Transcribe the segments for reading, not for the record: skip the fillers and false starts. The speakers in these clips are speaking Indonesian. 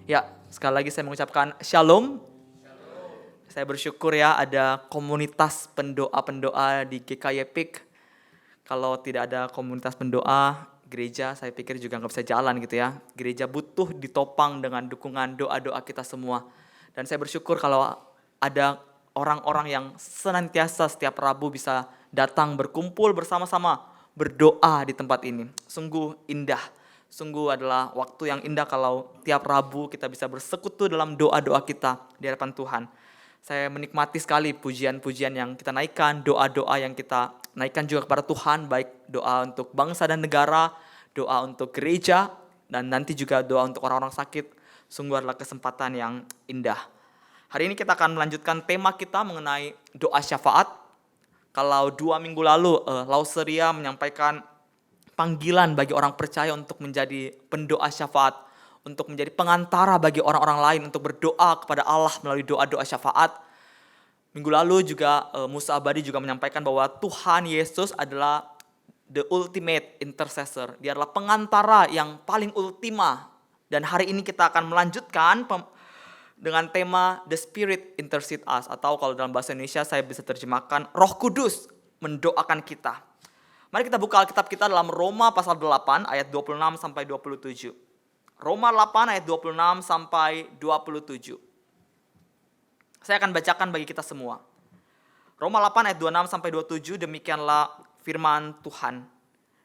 Ya, sekali lagi saya mengucapkan Shalom. Saya bersyukur ya ada komunitas pendoa-pendoa di GKY PIK. Kalau tidak ada komunitas pendoa, gereja saya pikir juga nggak bisa jalan gitu ya. Gereja butuh ditopang dengan dukungan doa-doa kita semua. Dan saya bersyukur kalau ada orang-orang yang senantiasa setiap Rabu bisa datang berkumpul bersama-sama berdoa di tempat ini. Sungguh indah. Sungguh adalah waktu yang indah kalau tiap Rabu kita bisa bersekutu dalam doa-doa kita di hadapan Tuhan. Saya menikmati sekali pujian-pujian yang kita naikkan, doa-doa yang kita naikkan juga kepada Tuhan, baik doa untuk bangsa dan negara, doa untuk gereja, dan nanti juga doa untuk orang-orang sakit. Sungguh adalah kesempatan yang indah. Hari ini kita akan melanjutkan tema kita mengenai doa syafaat. Kalau 2 minggu lalu Lauseria menyampaikan panggilan bagi orang percaya untuk menjadi pendoa syafaat, untuk menjadi pengantara bagi orang-orang lain untuk berdoa kepada Allah melalui doa-doa syafaat. Minggu lalu juga Musa Abadi juga menyampaikan bahwa Tuhan Yesus adalah the ultimate intercessor. Dia adalah pengantara yang paling ultima. Dan hari ini kita akan melanjutkan dengan tema The Spirit Intercede Us, atau kalau dalam bahasa Indonesia saya bisa terjemahkan Roh Kudus mendoakan kita. Mari kita buka Alkitab kita dalam Roma pasal 8 ayat 26 sampai 27. Roma 8 ayat 26 sampai 27. Saya akan bacakan bagi kita semua. Roma 8 ayat 26 sampai 27, demikianlah firman Tuhan.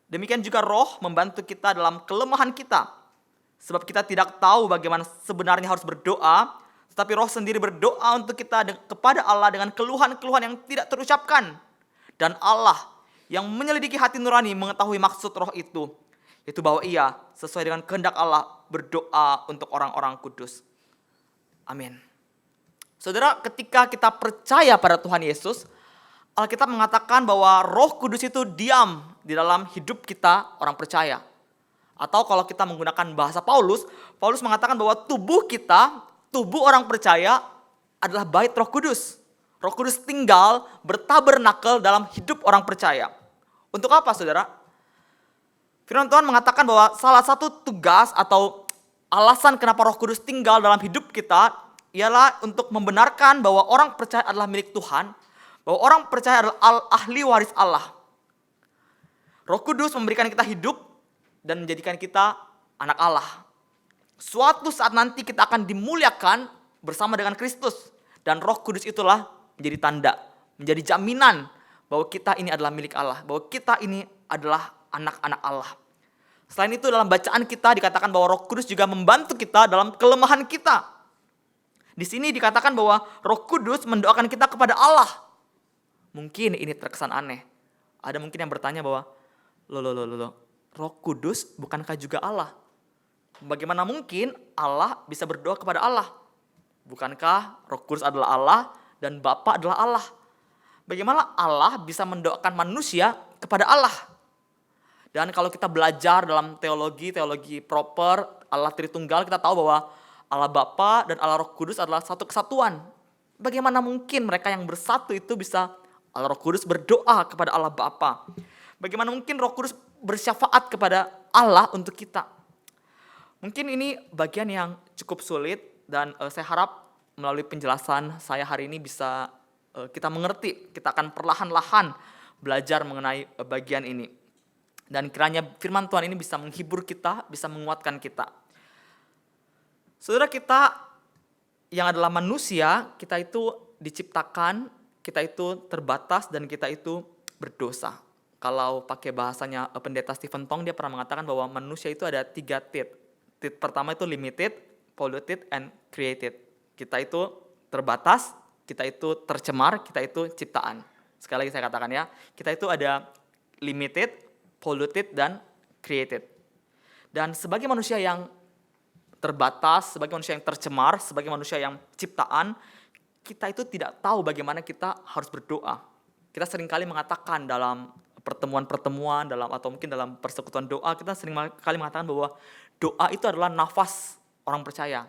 Demikian juga Roh membantu kita dalam kelemahan kita. Sebab kita tidak tahu bagaimana sebenarnya harus berdoa, tetapi Roh sendiri berdoa untuk kita kepada Allah dengan keluhan-keluhan yang tidak terucapkan. Dan Allah yang menyelidiki hati nurani mengetahui maksud Roh itu, yaitu bahwa Ia sesuai dengan kehendak Allah berdoa untuk orang-orang kudus. Amin. Saudara, ketika kita percaya pada Tuhan Yesus, Alkitab mengatakan bahwa Roh Kudus itu diam di dalam hidup kita orang percaya. Atau kalau kita menggunakan bahasa Paulus mengatakan bahwa tubuh kita, tubuh orang percaya adalah bait Roh Kudus. Roh Kudus tinggal bertabernakel dalam hidup orang percaya. Untuk apa, saudara? Firman Tuhan mengatakan bahwa salah satu tugas atau alasan kenapa Roh Kudus tinggal dalam hidup kita ialah untuk membenarkan bahwa orang percaya adalah milik Tuhan, bahwa orang percaya adalah ahli waris Allah. Roh Kudus memberikan kita hidup dan menjadikan kita anak Allah. Suatu saat nanti kita akan dimuliakan bersama dengan Kristus, dan Roh Kudus itulah menjadi tanda, menjadi jaminan bahwa kita ini adalah milik Allah, bahwa kita ini adalah anak-anak Allah. Selain itu dalam bacaan kita dikatakan bahwa Roh Kudus juga membantu kita dalam kelemahan kita. Di sini dikatakan bahwa Roh Kudus mendoakan kita kepada Allah. Mungkin ini terkesan aneh. Ada mungkin yang bertanya bahwa, loh, Roh Kudus bukankah juga Allah? Bagaimana mungkin Allah bisa berdoa kepada Allah? Bukankah Roh Kudus adalah Allah dan Bapa adalah Allah? Bagaimana Allah bisa mendoakan manusia kepada Allah? Dan kalau kita belajar dalam teologi proper Allah Tritunggal, kita tahu bahwa Allah Bapa dan Allah Roh Kudus adalah satu kesatuan. Bagaimana mungkin mereka yang bersatu itu bisa Allah Roh Kudus berdoa kepada Allah Bapa? Bagaimana mungkin Roh Kudus bersyafaat kepada Allah untuk kita? Mungkin ini bagian yang cukup sulit dan saya harap melalui penjelasan saya hari ini bisa kita mengerti, kita akan perlahan-lahan belajar mengenai bagian ini. Dan kiranya firman Tuhan ini bisa menghibur kita, bisa menguatkan kita. Saudara, kita yang adalah manusia, kita itu diciptakan, kita itu terbatas dan kita itu berdosa. Kalau pakai bahasanya pendeta Stephen Tong, dia pernah mengatakan bahwa manusia itu ada 3 tit. Tit pertama itu limited, polluted, and created. Kita itu terbatas, kita itu tercemar, kita itu ciptaan. Sekali lagi saya katakan ya, kita itu ada limited, polluted, dan created. Dan sebagai manusia yang terbatas, sebagai manusia yang tercemar, sebagai manusia yang ciptaan, kita itu tidak tahu bagaimana kita harus berdoa. Kita seringkali mengatakan dalam pertemuan-pertemuan, atau mungkin dalam persekutuan doa, kita seringkali mengatakan bahwa doa itu adalah nafas orang percaya.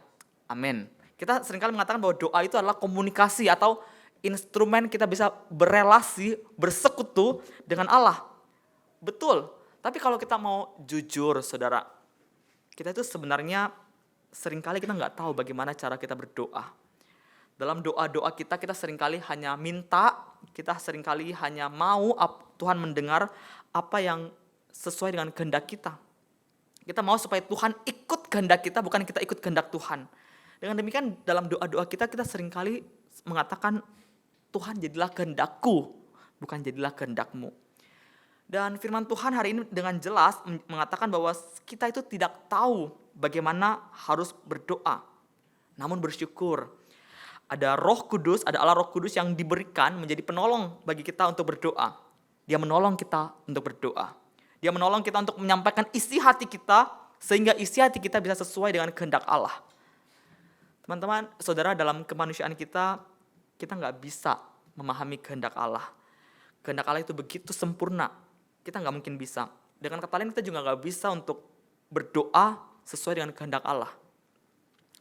Amin. Kita seringkali mengatakan bahwa doa itu adalah komunikasi atau instrumen kita bisa berelasi, bersekutu dengan Allah. Betul, tapi kalau kita mau jujur, saudara, kita itu sebenarnya seringkali kita nggak tahu bagaimana cara kita berdoa. Dalam doa-doa kita seringkali hanya minta, kita seringkali hanya mau Tuhan mendengar apa yang sesuai dengan kehendak kita. Kita mau supaya Tuhan ikut kehendak kita, bukan kita ikut kehendak Tuhan. Dengan demikian dalam doa-doa kita seringkali mengatakan, Tuhan jadilah kehendakku, bukan jadilah kehendakmu. Dan firman Tuhan hari ini dengan jelas mengatakan bahwa kita itu tidak tahu bagaimana harus berdoa. Namun bersyukur, ada Roh Kudus, ada Allah Roh Kudus yang diberikan menjadi penolong bagi kita untuk berdoa. Dia menolong kita untuk berdoa. Dia menolong kita untuk menyampaikan isi hati kita, sehingga isi hati kita bisa sesuai dengan kehendak Allah. Teman-teman, saudara, dalam kemanusiaan kita nggak bisa memahami kehendak Allah. Kehendak Allah itu begitu sempurna, kita nggak mungkin bisa. Dengan kata lain, kita juga nggak bisa untuk berdoa sesuai dengan kehendak Allah.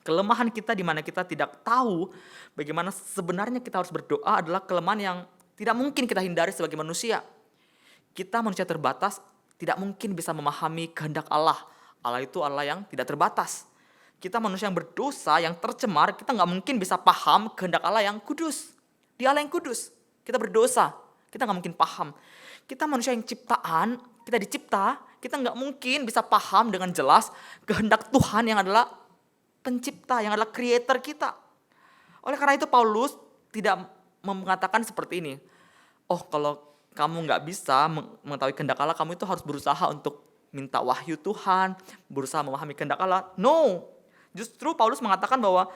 Kelemahan kita di mana kita tidak tahu bagaimana sebenarnya kita harus berdoa adalah kelemahan yang tidak mungkin kita hindari sebagai manusia. Kita manusia terbatas, tidak mungkin bisa memahami kehendak Allah. Allah itu Allah yang tidak terbatas. Kita manusia yang berdosa, yang tercemar, kita nggak mungkin bisa paham kehendak Allah yang kudus. Dia Allah yang kudus. Kita berdosa, kita nggak mungkin paham. Kita manusia yang ciptaan, kita dicipta, kita nggak mungkin bisa paham dengan jelas kehendak Tuhan yang adalah pencipta, yang adalah creator kita. Oleh karena itu Paulus tidak mengatakan seperti ini. Oh, kalau kamu nggak bisa mengetahui kehendak Allah, kamu itu harus berusaha untuk minta wahyu Tuhan, berusaha memahami kehendak Allah. No, justru Paulus mengatakan bahwa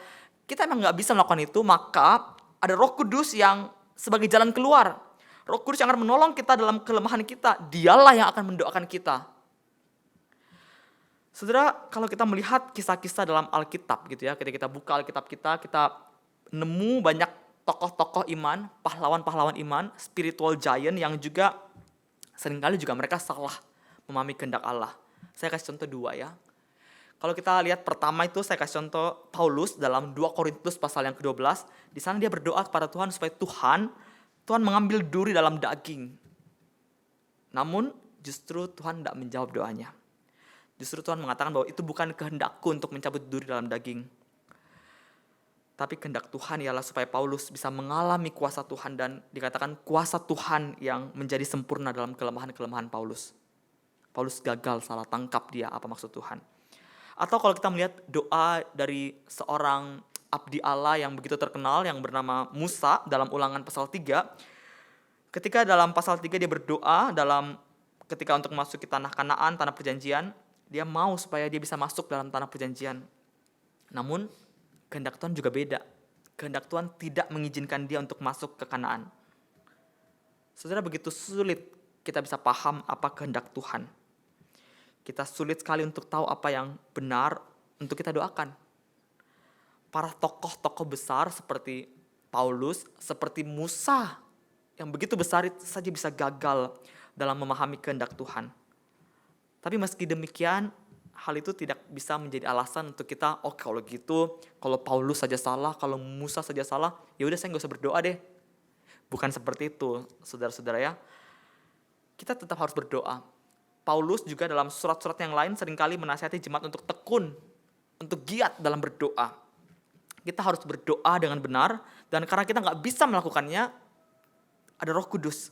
kita emang nggak bisa melakukan itu, maka ada Roh Kudus yang sebagai jalan keluar. Roh Kudus yang akan menolong kita dalam kelemahan kita. Dialah yang akan mendoakan kita. Saudara, kalau kita melihat kisah-kisah dalam Alkitab gitu ya, ketika kita buka Alkitab kita nemu banyak tokoh-tokoh iman, pahlawan-pahlawan iman, spiritual giant yang juga seringkali juga mereka salah memahami kehendak Allah. Saya kasih contoh 2 ya. Kalau kita lihat pertama itu saya kasih contoh Paulus dalam 2 Korintus pasal yang ke-12. Di sana dia berdoa kepada Tuhan supaya Tuhan mengambil duri dalam daging. Namun justru Tuhan tidak menjawab doanya. Justru Tuhan mengatakan bahwa itu bukan kehendakku untuk mencabut duri dalam daging. Tapi kehendak Tuhan ialah supaya Paulus bisa mengalami kuasa Tuhan, dan dikatakan kuasa Tuhan yang menjadi sempurna dalam kelemahan-kelemahan Paulus. Paulus gagal salah tangkap dia apa maksud Tuhan. Atau kalau kita melihat doa dari seorang abdi Allah yang begitu terkenal yang bernama Musa dalam Ulangan pasal 3. Ketika dalam pasal 3 dia berdoa ketika untuk masuk ke tanah Kanaan, tanah perjanjian, dia mau supaya dia bisa masuk dalam tanah perjanjian. Namun kehendak Tuhan juga beda. Kehendak Tuhan tidak mengizinkan dia untuk masuk ke Kanaan. Saudara, begitu sulit kita bisa paham apa kehendak Tuhan. Kita sulit sekali untuk tahu apa yang benar untuk kita doakan. Para tokoh-tokoh besar seperti Paulus, seperti Musa, yang begitu besar saja bisa gagal dalam memahami kehendak Tuhan. Tapi meski demikian, hal itu tidak bisa menjadi alasan untuk kita, kalau gitu, kalau Paulus saja salah, kalau Musa saja salah, ya udah saya nggak usah berdoa deh. Bukan seperti itu, saudara-saudara ya. Kita tetap harus berdoa. Paulus juga dalam surat-surat yang lain seringkali menasihati jemaat untuk tekun, untuk giat dalam berdoa. Kita harus berdoa dengan benar, dan karena kita nggak bisa melakukannya, ada Roh Kudus.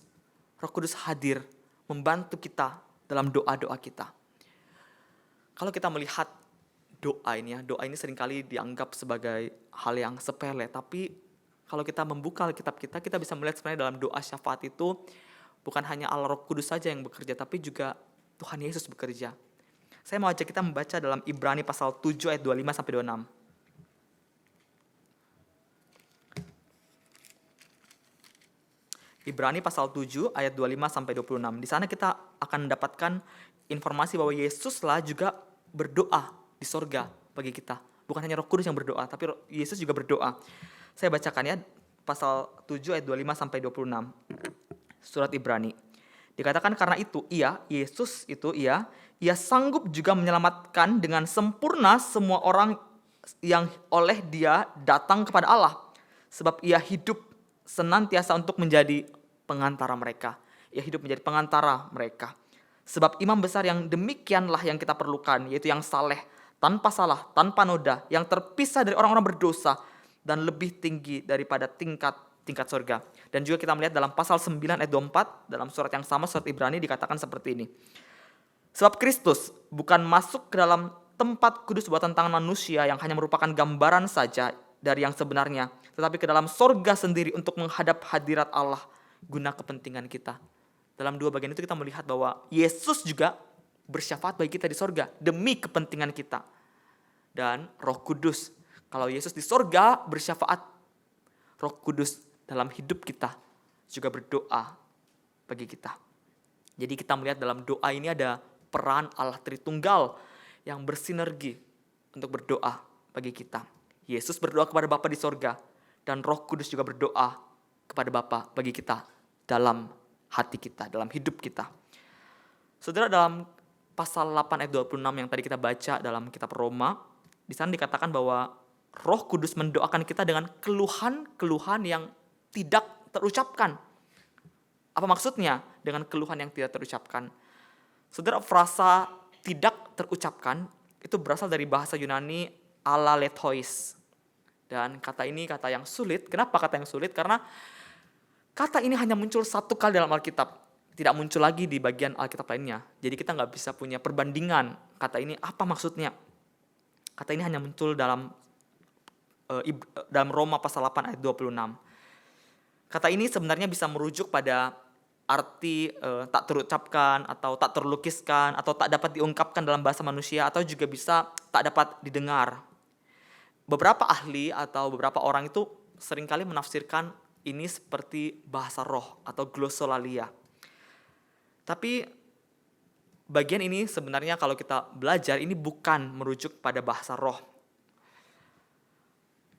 Roh Kudus hadir, membantu kita dalam doa-doa kita. Kalau kita melihat doa ini seringkali dianggap sebagai hal yang sepele, tapi kalau kita membuka Alkitab kita bisa melihat sebenarnya dalam doa syafaat itu bukan hanya Allah Roh Kudus saja yang bekerja, tapi juga Tuhan Yesus bekerja. Saya mau ajak kita membaca dalam Ibrani pasal 7 ayat 25-26. Ibrani pasal 7 ayat 25-26. Di sana kita akan mendapatkan informasi bahwa Yesuslah juga berdoa di sorga bagi kita. Bukan hanya Roh Kudus yang berdoa, tapi Yesus juga berdoa. Saya bacakan ya, pasal 7 ayat 25-26. Surat Ibrani. Dikatakan karena itu Yesus sanggup juga menyelamatkan dengan sempurna semua orang yang oleh dia datang kepada Allah. Sebab ia hidup senantiasa untuk menjadi pengantara mereka. Ia hidup menjadi pengantara mereka. Sebab imam besar yang demikianlah yang kita perlukan, yaitu yang saleh, tanpa salah, tanpa noda, yang terpisah dari orang-orang berdosa, dan lebih tinggi daripada tingkat surga. Dan juga kita melihat dalam pasal 9 ayat 24, dalam surat yang sama, surat Ibrani, dikatakan seperti ini. Sebab Kristus bukan masuk ke dalam tempat kudus buatan tangan manusia yang hanya merupakan gambaran saja dari yang sebenarnya, tetapi ke dalam sorga sendiri untuk menghadap hadirat Allah guna kepentingan kita. Dalam dua bagian itu kita melihat bahwa Yesus juga bersyafaat bagi kita di sorga demi kepentingan kita. Dan Roh Kudus, kalau Yesus di sorga bersyafaat, Roh Kudus dalam hidup kita juga berdoa bagi kita. Jadi kita melihat dalam doa ini ada peran Allah Tritunggal yang bersinergi untuk berdoa bagi kita. Yesus berdoa kepada Bapa di sorga, dan Roh Kudus juga berdoa kepada Bapa bagi kita dalam hati kita, dalam hidup kita. Saudara, dalam pasal 8 ayat 26 yang tadi kita baca dalam kitab Roma, di sana dikatakan bahwa Roh Kudus mendoakan kita dengan keluhan-keluhan yang tidak terucapkan. Apa maksudnya dengan keluhan yang tidak terucapkan? Saudara, frasa tidak terucapkan itu berasal dari bahasa Yunani alaletois. Dan kata ini kata yang sulit. Kenapa kata yang sulit? Karena kata ini hanya muncul satu kali dalam Alkitab. Tidak muncul lagi di bagian Alkitab lainnya. Jadi kita nggak bisa punya perbandingan. Kata ini apa maksudnya? Kata ini hanya muncul dalam Roma pasal 8 ayat 26. Kata ini sebenarnya bisa merujuk pada arti tak terucapkan atau tak terlukiskan atau tak dapat diungkapkan dalam bahasa manusia, atau juga bisa tak dapat didengar. Beberapa ahli atau beberapa orang itu seringkali menafsirkan ini seperti bahasa roh atau glossolalia. Tapi bagian ini sebenarnya kalau kita belajar ini bukan merujuk pada bahasa roh.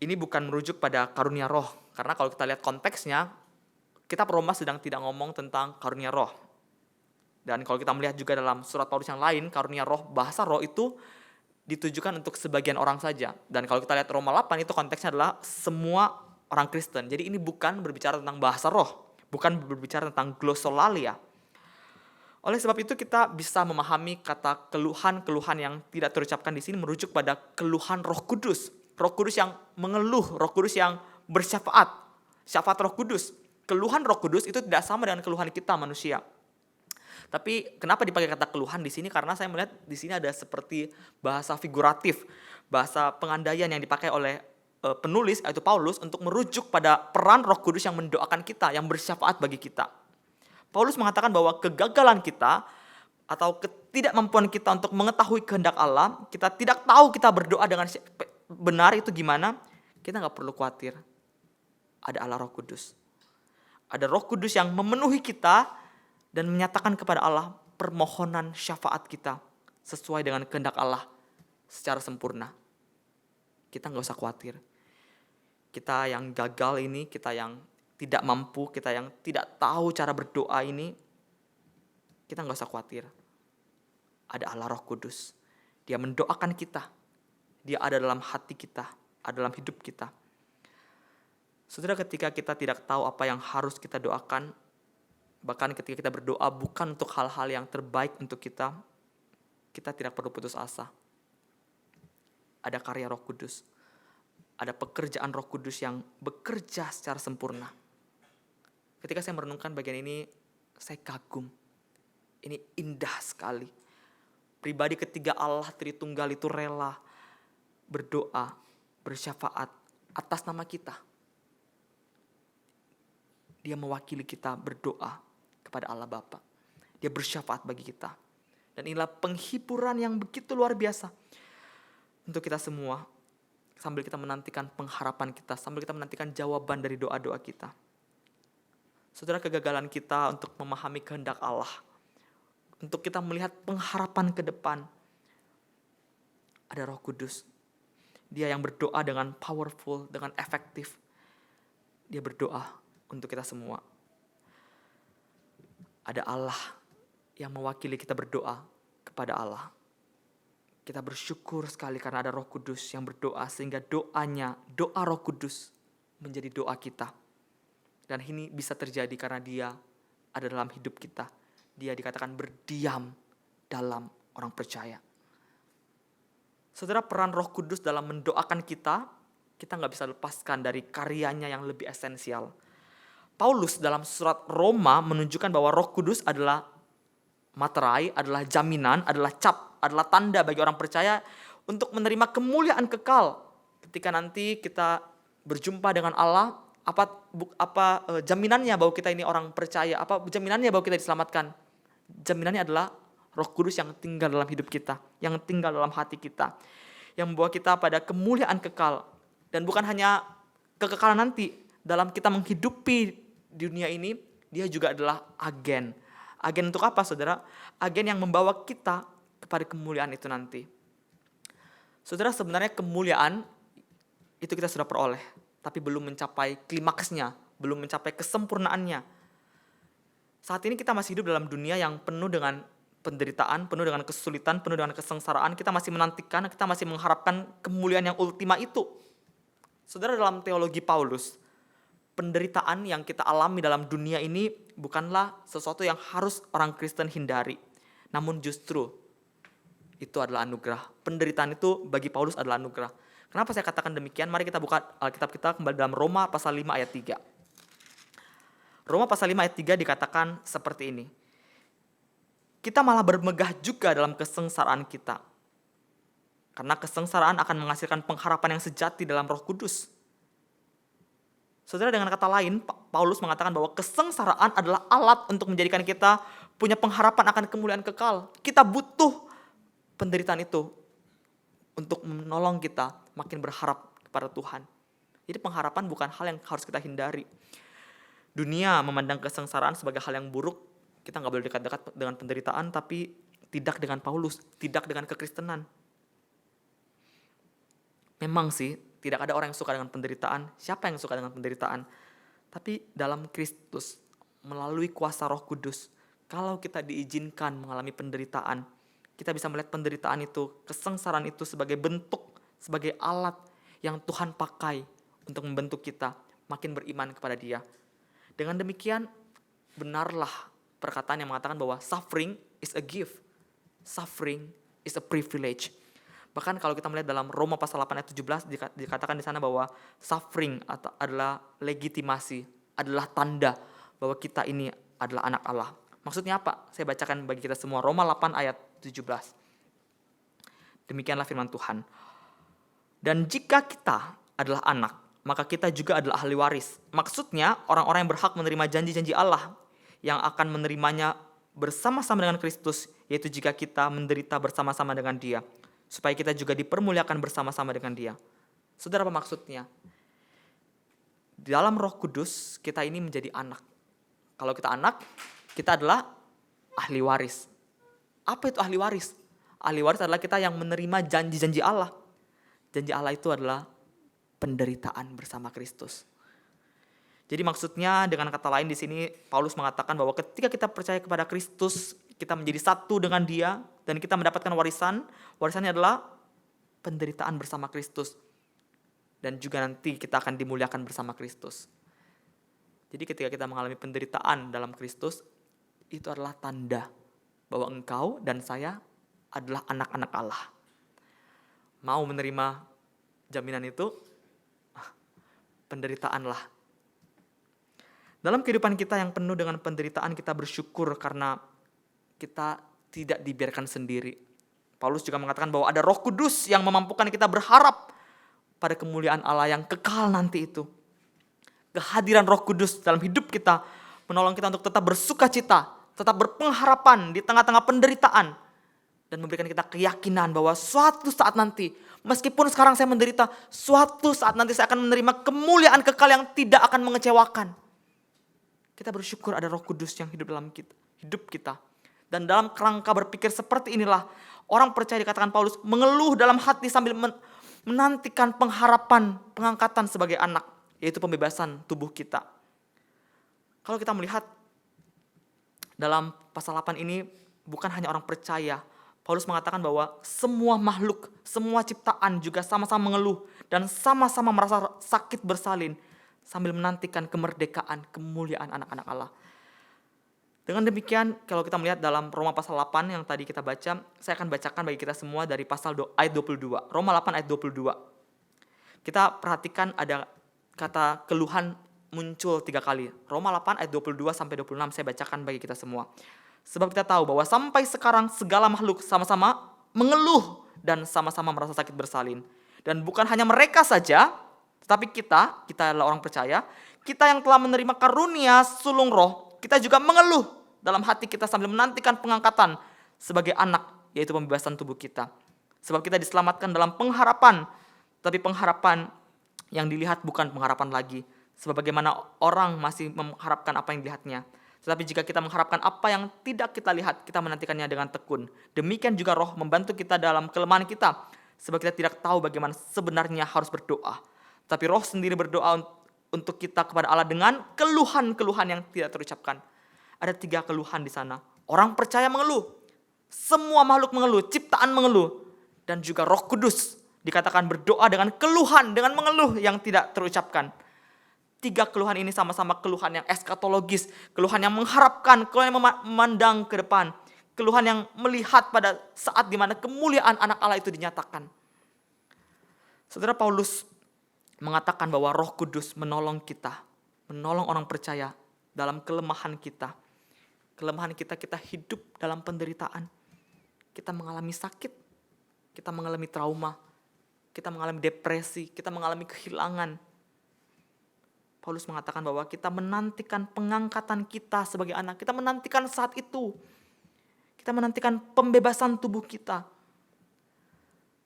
Ini bukan merujuk pada karunia roh. Karena kalau kita lihat konteksnya, kitab Roma sedang tidak ngomong tentang karunia roh. Dan kalau kita melihat juga dalam surat Paulus yang lain, karunia roh, bahasa roh itu ditujukan untuk sebagian orang saja. Dan kalau kita lihat Roma 8 itu konteksnya adalah semua orang Kristen. Jadi ini bukan berbicara tentang bahasa roh, bukan berbicara tentang glossolalia. Oleh sebab itu kita bisa memahami kata keluhan-keluhan yang tidak terucapkan di sini merujuk pada keluhan Roh Kudus. Roh Kudus yang mengeluh, Roh Kudus yang bersyafaat, syafaat Roh Kudus. Keluhan Roh Kudus itu tidak sama dengan keluhan kita manusia. Tapi kenapa dipakai kata keluhan di sini? Karena saya melihat di sini ada seperti bahasa figuratif, bahasa pengandaian yang dipakai oleh penulis yaitu Paulus untuk merujuk pada peran Roh Kudus yang mendoakan kita, yang bersyafaat bagi kita. Paulus mengatakan bahwa kegagalan kita atau ketidakmampuan kita untuk mengetahui kehendak Allah, kita tidak tahu kita berdoa dengan benar itu gimana, kita nggak perlu khawatir. Ada Allah Roh Kudus. Ada Roh Kudus yang memenuhi kita dan menyatakan kepada Allah permohonan syafaat kita sesuai dengan kehendak Allah secara sempurna. Kita nggak usah khawatir. Kita yang gagal ini, kita yang tidak mampu, kita yang tidak tahu cara berdoa ini, kita nggak usah khawatir. Ada Allah Roh Kudus. Dia mendoakan kita. Dia ada dalam hati kita, ada dalam hidup kita. Saudara, ketika kita tidak tahu apa yang harus kita doakan, bahkan ketika kita berdoa bukan untuk hal-hal yang terbaik untuk kita, kita tidak perlu putus asa. Ada karya Roh Kudus. Ada pekerjaan Roh Kudus yang bekerja secara sempurna. Ketika saya merenungkan bagian ini, saya kagum. Ini indah sekali. Pribadi ketiga Allah Tritunggal itu rela berdoa, bersyafaat atas nama kita. Dia mewakili kita berdoa kepada Allah Bapa. Dia bersyafaat bagi kita. Dan inilah penghiburan yang begitu luar biasa untuk kita semua. Sambil kita menantikan pengharapan kita, sambil kita menantikan jawaban dari doa-doa kita. Saudara, kegagalan kita untuk memahami kehendak Allah, untuk kita melihat pengharapan ke depan, ada Roh Kudus. Dia yang berdoa dengan powerful, dengan efektif. Dia berdoa untuk kita semua. Ada Allah yang mewakili kita berdoa kepada Allah. Kita bersyukur sekali karena ada Roh Kudus yang berdoa, sehingga doanya, doa Roh Kudus menjadi doa kita. Dan ini bisa terjadi karena Dia ada dalam hidup kita. Dia dikatakan berdiam dalam orang percaya. Saudara, peran Roh Kudus dalam mendoakan kita nggak bisa lepaskan dari karyanya yang lebih esensial. Paulus dalam surat Roma menunjukkan bahwa Roh Kudus adalah materai, adalah jaminan, adalah cap, adalah tanda bagi orang percaya untuk menerima kemuliaan kekal. Ketika nanti kita berjumpa dengan Allah, apa jaminannya bahwa kita ini orang percaya? Apa jaminannya bahwa kita diselamatkan? Jaminannya adalah Roh Kudus yang tinggal dalam hidup kita, yang tinggal dalam hati kita, yang membawa kita pada kemuliaan kekal. Dan bukan hanya kekekalan nanti, dalam kita menghidupi dunia ini, dia juga adalah agen. Agen untuk apa, saudara? Agen yang membawa kita kepada kemuliaan itu nanti. Saudara, sebenarnya kemuliaan itu kita sudah peroleh, tapi belum mencapai klimaksnya, belum mencapai kesempurnaannya. Saat ini kita masih hidup dalam dunia yang penuh dengan penderitaan, penuh dengan kesulitan, penuh dengan kesengsaraan. Kita masih menantikan, kita masih mengharapkan kemuliaan yang ultima itu. Saudara, dalam teologi Paulus, penderitaan yang kita alami dalam dunia ini bukanlah sesuatu yang harus orang Kristen hindari. Namun justru itu adalah anugerah. Penderitaan itu bagi Paulus adalah anugerah. Kenapa saya katakan demikian? Mari kita buka Alkitab kita kembali dalam Roma pasal 5 ayat 3. Roma pasal 5 ayat 3 dikatakan seperti ini. Kita malah bermegah juga dalam kesengsaraan kita. Karena kesengsaraan akan menghasilkan pengharapan yang sejati dalam Roh Kudus. Saudara, dengan kata lain, Paulus mengatakan bahwa kesengsaraan adalah alat untuk menjadikan kita punya pengharapan akan kemuliaan kekal. Kita butuh penderitaan itu untuk menolong kita makin berharap kepada Tuhan. Jadi pengharapan bukan hal yang harus kita hindari. Dunia memandang kesengsaraan sebagai hal yang buruk. Kita nggak boleh dekat-dekat dengan penderitaan, tapi tidak dengan Paulus, tidak dengan kekristenan. Memang sih, tidak ada orang yang suka dengan penderitaan. Siapa yang suka dengan penderitaan? Tapi dalam Kristus, melalui kuasa Roh Kudus, kalau kita diizinkan mengalami penderitaan, kita bisa melihat penderitaan itu, kesengsaraan itu sebagai bentuk, sebagai alat yang Tuhan pakai untuk membentuk kita makin beriman kepada Dia. Dengan demikian, benarlah perkataan yang mengatakan bahwa suffering is a gift. Suffering is a privilege. Bahkan kalau kita melihat dalam Roma pasal 8 ayat 17 dikatakan di sana bahwa suffering adalah legitimasi, adalah tanda bahwa kita ini adalah anak Allah. Maksudnya apa? Saya bacakan bagi kita semua Roma 8 ayat 17. Demikianlah firman Tuhan. Dan jika kita adalah anak, maka kita juga adalah ahli waris. Maksudnya orang-orang yang berhak menerima janji-janji Allah yang akan menerimanya bersama-sama dengan Kristus, yaitu jika kita menderita bersama-sama dengan Dia, supaya kita juga dipermuliakan bersama-sama dengan Dia. Saudara, apa maksudnya? Di dalam Roh Kudus kita ini menjadi anak. Kalau kita anak, kita adalah ahli waris. Apa itu ahli waris? Ahli waris adalah kita yang menerima janji-janji Allah. Janji Allah itu adalah penderitaan bersama Kristus. Jadi maksudnya dengan kata lain di sini Paulus mengatakan bahwa ketika kita percaya kepada Kristus, kita menjadi satu dengan Dia dan kita mendapatkan warisan. Warisannya adalah penderitaan bersama Kristus. Dan juga nanti kita akan dimuliakan bersama Kristus. Jadi ketika kita mengalami penderitaan dalam Kristus, itu adalah tanda bahwa engkau dan saya adalah anak-anak Allah. Mau menerima jaminan itu? Penderitaanlah. Dalam kehidupan kita yang penuh dengan penderitaan, kita bersyukur karena kita tidak dibiarkan sendiri. Paulus juga mengatakan bahwa ada Roh Kudus yang memampukan kita berharap pada kemuliaan Allah yang kekal nanti itu. Kehadiran Roh Kudus dalam hidup kita menolong kita untuk tetap bersukacita, tetap berpengharapan di tengah-tengah penderitaan, dan memberikan kita keyakinan bahwa suatu saat nanti, meskipun sekarang saya menderita, suatu saat nanti saya akan menerima kemuliaan kekal yang tidak akan mengecewakan. Kita bersyukur ada Roh Kudus yang hidup dalam hidup kita. Dan dalam kerangka berpikir seperti inilah, orang percaya dikatakan Paulus mengeluh dalam hati sambil menantikan pengharapan pengangkatan sebagai anak, yaitu pembebasan tubuh kita. Kalau kita melihat dalam pasal 8 ini, bukan hanya orang percaya. Paulus mengatakan bahwa semua makhluk, semua ciptaan juga sama-sama mengeluh dan sama-sama merasa sakit bersalin sambil menantikan kemerdekaan, kemuliaan anak-anak Allah. Dengan demikian, kalau kita melihat dalam Roma pasal 8 yang tadi kita baca, saya akan bacakan bagi kita semua dari pasal ayat 22. Roma 8 ayat 22. Kita perhatikan ada kata keluhan muncul 3 kali. Roma 8 ayat 22 sampai 26 saya bacakan bagi kita semua. Sebab kita tahu bahwa sampai sekarang segala makhluk sama-sama mengeluh dan sama-sama merasa sakit bersalin. Dan bukan hanya mereka saja, tetapi kita adalah orang percaya, kita yang telah menerima karunia sulung roh, kita juga mengeluh dalam hati kita sambil menantikan pengangkatan sebagai anak, yaitu pembebasan tubuh kita. Sebab kita diselamatkan dalam pengharapan, tapi pengharapan yang dilihat bukan pengharapan lagi. Sebab bagaimana orang masih mengharapkan apa yang dilihatnya. Tetapi jika kita mengharapkan apa yang tidak kita lihat, kita menantikannya dengan tekun. Demikian juga roh membantu kita dalam kelemahan kita. Sebab kita tidak tahu bagaimana sebenarnya harus berdoa. Tapi roh sendiri berdoa untuk kita kepada Allah dengan keluhan-keluhan yang tidak terucapkan. Ada 3 keluhan di sana. Orang percaya mengeluh. Semua makhluk mengeluh, ciptaan mengeluh. Dan juga Roh Kudus dikatakan berdoa dengan keluhan, dengan mengeluh yang tidak terucapkan. 3 keluhan ini sama-sama keluhan yang eskatologis, keluhan yang mengharapkan, keluhan yang memandang ke depan, keluhan yang melihat pada saat di mana kemuliaan anak Allah itu dinyatakan. Saudara, Paulus mengatakan bahwa Roh Kudus menolong kita, menolong orang percaya dalam kelemahan kita. Kelemahan kita hidup dalam penderitaan. Kita mengalami sakit, kita mengalami trauma, kita mengalami depresi, kita mengalami kehilangan. Paulus mengatakan bahwa kita menantikan pengangkatan kita sebagai anak. Kita menantikan saat itu. Kita menantikan pembebasan tubuh kita.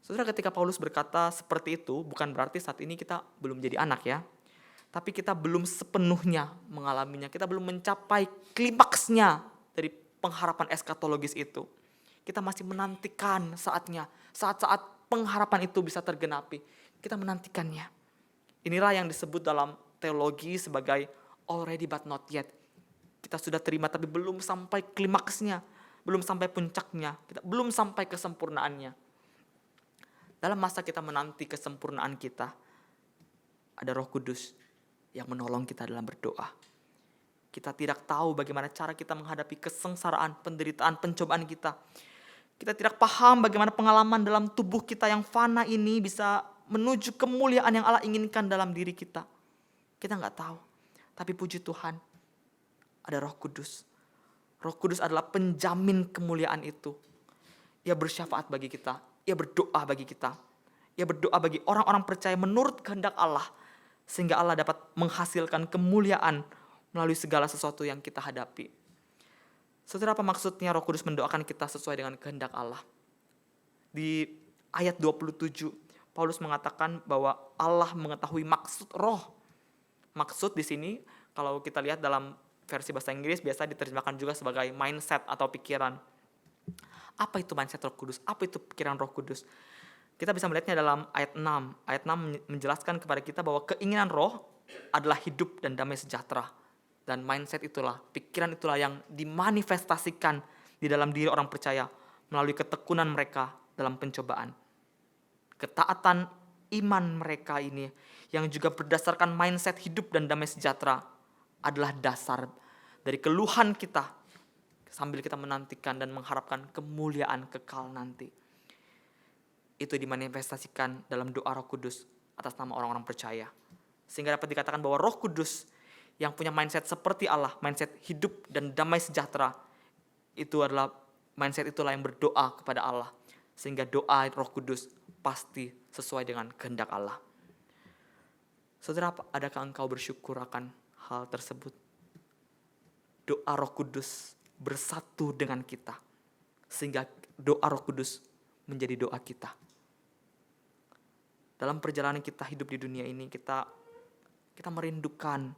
Saudara, ketika Paulus berkata seperti itu, bukan berarti saat ini kita belum jadi anak ya. Tapi kita belum sepenuhnya mengalaminya. Kita belum mencapai klimaksnya dari pengharapan eskatologis itu. Kita masih menantikan saatnya. Saat-saat pengharapan itu bisa tergenapi. Kita menantikannya. Inilah yang disebut dalam teologi sebagai already but not yet. Kita sudah terima tapi belum sampai klimaksnya. Belum sampai puncaknya. Kita belum sampai kesempurnaannya. Dalam masa kita menanti kesempurnaan kita, ada Roh Kudus yang menolong kita dalam berdoa. Kita tidak tahu bagaimana cara kita menghadapi kesengsaraan, penderitaan, pencobaan kita. Kita tidak paham bagaimana pengalaman dalam tubuh kita yang fana ini bisa menuju kemuliaan yang Allah inginkan dalam diri kita. Kita nggak tahu. Tapi puji Tuhan, ada Roh Kudus. Roh Kudus adalah penjamin kemuliaan itu. Ia bersyafaat bagi kita. Ia berdoa bagi kita. Ia berdoa bagi orang-orang percaya menurut kehendak Allah. Sehingga Allah dapat menghasilkan kemuliaan melalui segala sesuatu yang kita hadapi. Saudara, apa maksudnya Roh Kudus mendoakan kita sesuai dengan kehendak Allah? Di ayat 27, Paulus mengatakan bahwa Allah mengetahui maksud roh. Maksud di sini, kalau kita lihat dalam versi bahasa Inggris, biasa diterjemahkan juga sebagai mindset atau pikiran. Apa itu mindset Roh Kudus? Apa itu pikiran Roh Kudus? Kita bisa melihatnya dalam ayat 6. Ayat 6 menjelaskan kepada kita bahwa keinginan roh adalah hidup dan damai sejahtera. Dan mindset itulah, pikiran itulah yang dimanifestasikan di dalam diri orang percaya melalui ketekunan mereka dalam pencobaan. Ketaatan iman mereka ini yang juga berdasarkan mindset hidup dan damai sejahtera adalah dasar dari keluhan kita sambil kita menantikan dan mengharapkan kemuliaan kekal nanti. Itu dimanifestasikan dalam doa Roh Kudus atas nama orang-orang percaya. Sehingga dapat dikatakan bahwa Roh Kudus yang punya mindset seperti Allah, mindset hidup dan damai sejahtera, itu adalah mindset itulah yang berdoa kepada Allah. Sehingga doa Roh Kudus pasti sesuai dengan kehendak Allah. Saudara, adakah engkau bersyukur akan hal tersebut? Doa Roh Kudus bersatu dengan kita. Sehingga doa Roh Kudus menjadi doa kita. Dalam perjalanan kita hidup di dunia ini, kita merindukan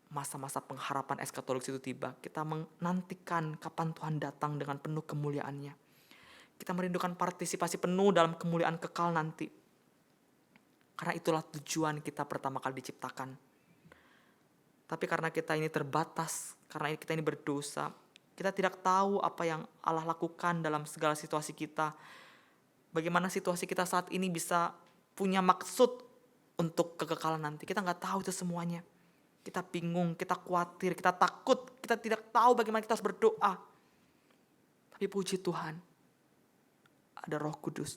masa-masa pengharapan eskatologis itu tiba. Kita menantikan kapan Tuhan datang dengan penuh kemuliaannya. Kita merindukan partisipasi penuh dalam kemuliaan kekal nanti. Karena itulah tujuan kita pertama kali diciptakan. Tapi karena kita ini terbatas, karena kita ini berdosa, kita tidak tahu apa yang Allah lakukan dalam segala situasi kita. Bagaimana situasi kita saat ini bisa punya maksud untuk kekekalan nanti. Kita nggak tahu itu semuanya. kita bingung, kita khawatir, kita takut, kita tidak tahu bagaimana kita harus berdoa. Tapi puji Tuhan, ada Roh Kudus.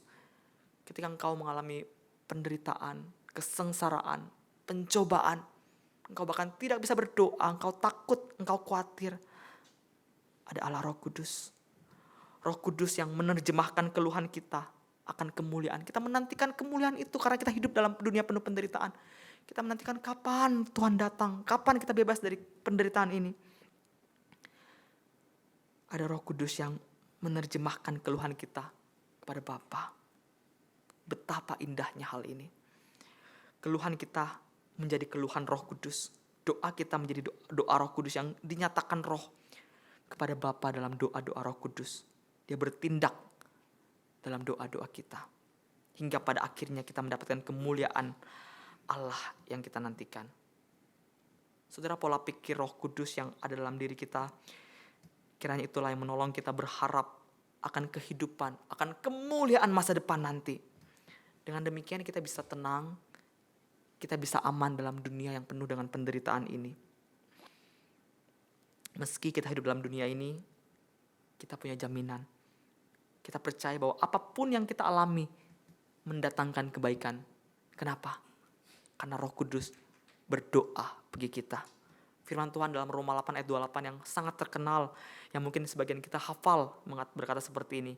Ketika engkau mengalami penderitaan, kesengsaraan, pencobaan, engkau bahkan tidak bisa berdoa, engkau takut, engkau khawatir, ada Allah Roh Kudus. Roh Kudus yang menerjemahkan keluhan kita akan kemuliaan. Kita menantikan kemuliaan itu karena kita hidup dalam dunia penuh penderitaan. Kita menantikan kapan Tuhan datang, kapan kita bebas dari penderitaan ini. Ada Roh Kudus yang menerjemahkan keluhan kita kepada Bapa. Betapa indahnya hal ini. Keluhan kita menjadi keluhan Roh Kudus. Doa kita menjadi doa Roh Kudus yang dinyatakan Roh kepada Bapa dalam doa-doa Roh Kudus. Dia bertindak dalam doa-doa kita. Hingga pada akhirnya kita mendapatkan kemuliaan Allah yang kita nantikan. Saudara, pola pikir Roh Kudus yang ada dalam diri kita, kiranya itulah yang menolong kita berharap akan kehidupan, akan kemuliaan masa depan nanti. Dengan demikian kita bisa tenang, kita bisa aman dalam dunia yang penuh dengan penderitaan ini. Meski kita hidup dalam dunia ini, kita punya jaminan. Kita percaya bahwa apapun yang kita alami mendatangkan kebaikan. Kenapa? Karena Roh Kudus berdoa bagi kita. Firman Tuhan dalam Roma 8 ayat 28 yang sangat terkenal, yang mungkin sebagian kita hafal berkata seperti ini.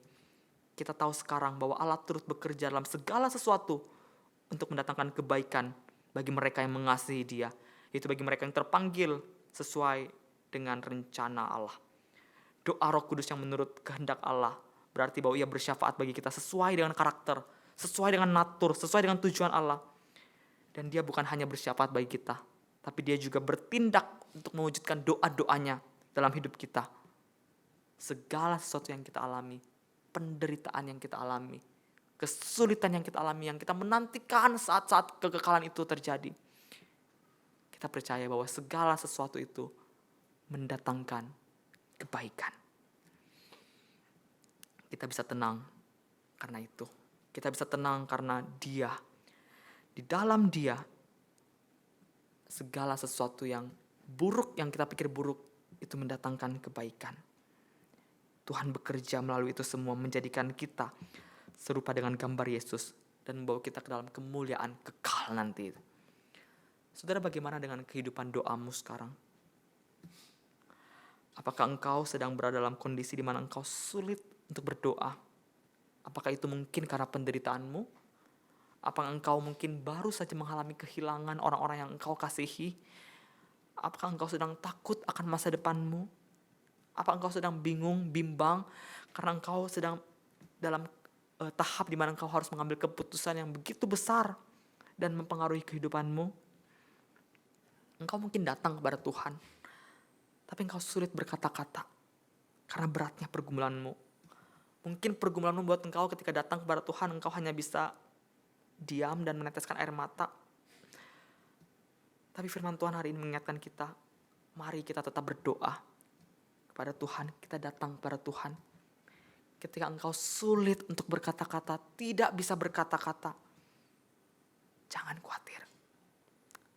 Kita tahu sekarang bahwa Allah turut bekerja dalam segala sesuatu untuk mendatangkan kebaikan bagi mereka yang mengasihi Dia, yaitu bagi mereka yang terpanggil sesuai dengan rencana Allah. Doa Roh Kudus yang menurut kehendak Allah berarti bahwa Ia bersyafaat bagi kita sesuai dengan karakter, sesuai dengan natur, sesuai dengan tujuan Allah. Dan Dia bukan hanya bersyafaat bagi kita, tapi Dia juga bertindak untuk mewujudkan doa-doanya dalam hidup kita. Segala sesuatu yang kita alami, penderitaan yang kita alami, kesulitan yang kita alami, yang kita menantikan saat-saat kekekalan itu terjadi, kita percaya bahwa segala sesuatu itu mendatangkan kebaikan. Kita bisa tenang karena itu. Kita bisa tenang karena Dia, di dalam Dia, segala sesuatu yang buruk, yang kita pikir buruk, itu mendatangkan kebaikan. Tuhan bekerja melalui itu semua menjadikan kita serupa dengan gambar Yesus dan membawa kita ke dalam kemuliaan kekal nanti. Saudara, bagaimana dengan kehidupan doamu sekarang? Apakah engkau sedang berada dalam kondisi di mana engkau sulit untuk berdoa? Apakah itu mungkin karena penderitaanmu? Apakah engkau mungkin baru saja mengalami kehilangan orang-orang yang engkau kasihi? Apakah engkau sedang takut akan masa depanmu? Apa engkau sedang bingung, bimbang karena engkau sedang dalam tahap di mana engkau harus mengambil keputusan yang begitu besar dan mempengaruhi kehidupanmu? Engkau mungkin datang kepada Tuhan, tapi engkau sulit berkata-kata karena beratnya pergumulanmu. Mungkin pergumulanmu buat engkau ketika datang kepada Tuhan, engkau hanya bisa diam dan meneteskan air mata. Tapi firman Tuhan hari ini mengingatkan kita, mari kita tetap berdoa kepada Tuhan, kita datang kepada Tuhan. Ketika engkau sulit untuk berkata-kata, tidak bisa berkata-kata, jangan khawatir.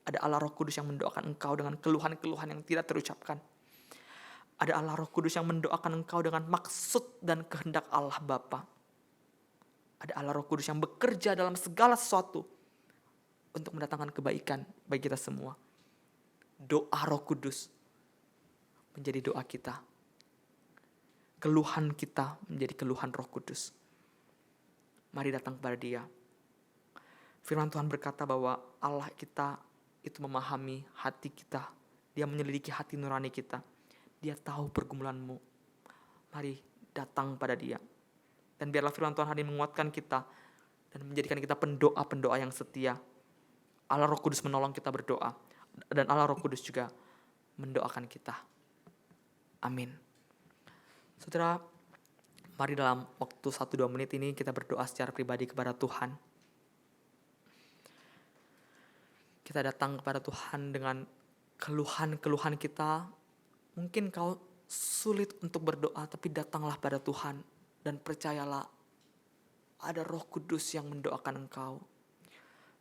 Ada Allah Roh Kudus yang mendoakan engkau dengan keluhan-keluhan yang tidak terucapkan. Ada Allah Roh Kudus yang mendoakan engkau dengan maksud dan kehendak Allah Bapa. Ada Allah Roh Kudus yang bekerja dalam segala sesuatu untuk mendatangkan kebaikan bagi kita semua. Doa Roh Kudus menjadi doa kita. Keluhan kita menjadi keluhan Roh Kudus. Mari datang kepada Dia. Firman Tuhan berkata bahwa Allah kita itu memahami hati kita. Dia menyelidiki hati nurani kita. Dia tahu pergumulanmu. Mari datang pada Dia. Dan biarlah firman Tuhan hari ini menguatkan kita dan menjadikan kita pendoa-pendoa yang setia. Allah Roh Kudus menolong kita berdoa. Dan Allah Roh Kudus juga mendoakan kita. Amin. Saudara, mari dalam waktu 1-2 menit ini kita berdoa secara pribadi kepada Tuhan. Kita datang kepada Tuhan dengan keluhan-keluhan kita. Mungkin kau sulit untuk berdoa, tapi datanglah pada Tuhan. Dan percayalah, ada Roh Kudus yang mendoakan engkau.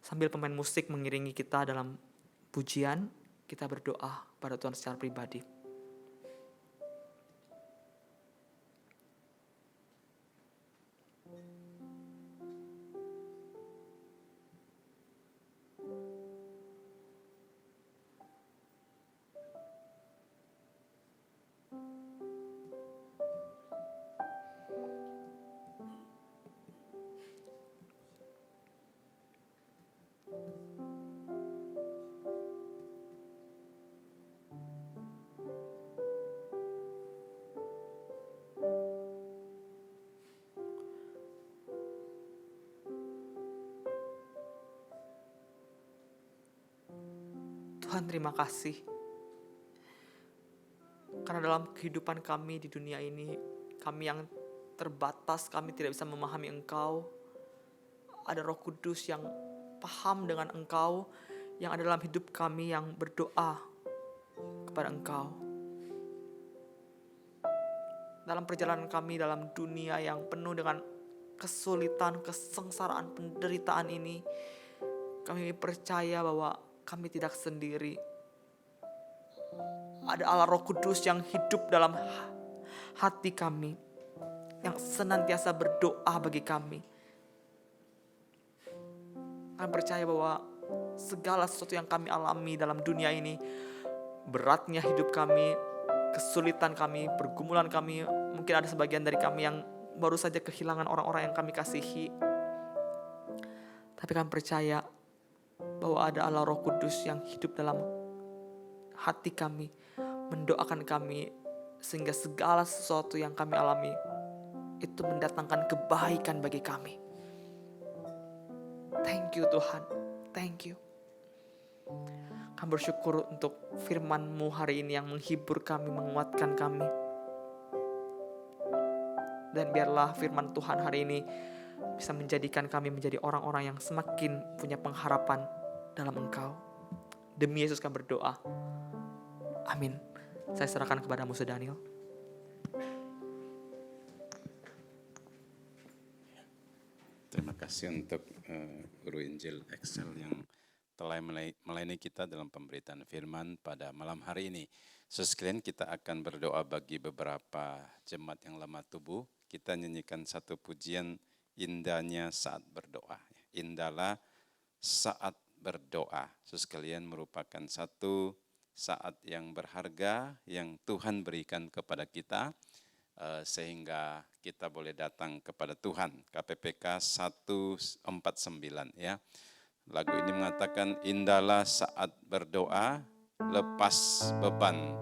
Sambil pemain musik mengiringi kita dalam pujian, kita berdoa pada Tuhan secara pribadi. Tuhan, terima kasih. Karena dalam kehidupan kami di dunia ini, kami yang terbatas, kami tidak bisa memahami Engkau. Ada Roh Kudus yang paham dengan Engkau, yang ada dalam hidup kami yang berdoa kepada Engkau. Dalam perjalanan kami dalam dunia yang penuh dengan kesulitan, kesengsaraan, penderitaan ini, kami percaya bahwa kami tidak sendiri. Ada Allah Roh Kudus yang hidup dalam hati kami, yang senantiasa berdoa bagi kami. Kami percaya bahwa segala sesuatu yang kami alami dalam dunia ini, beratnya hidup kami, kesulitan kami, pergumulan kami, mungkin ada sebagian dari kami yang baru saja kehilangan orang-orang yang kami kasihi. Tapi kami percaya bahwa ada Allah Roh Kudus yang hidup dalam hati kami, mendoakan kami, sehingga segala sesuatu yang kami alami itu mendatangkan kebaikan bagi kami. Thank you Tuhan, thank you. Kami bersyukur untuk firman-Mu hari ini yang menghibur kami, menguatkan kami. Dan biarlah firman Tuhan hari ini bisa menjadikan kami menjadi orang-orang yang semakin punya pengharapan dalam Engkau. Demi Yesus kami berdoa. Amin. Saya serahkan kepada Musa Daniel. Terima kasih untuk Guru Injil Excel yang telah melayani kita dalam pemberitaan firman pada malam hari ini. Sekalian kita akan berdoa bagi beberapa jemaat yang lemah tubuh. Kita nyanyikan satu pujian, indahnya saat berdoa. Indahlah saat berdoa. Sekalian merupakan satu saat yang berharga yang Tuhan berikan kepada kita, sehingga kita boleh datang kepada Tuhan. KPPK 149 ya. Lagu ini mengatakan, indahlah saat berdoa, lepas beban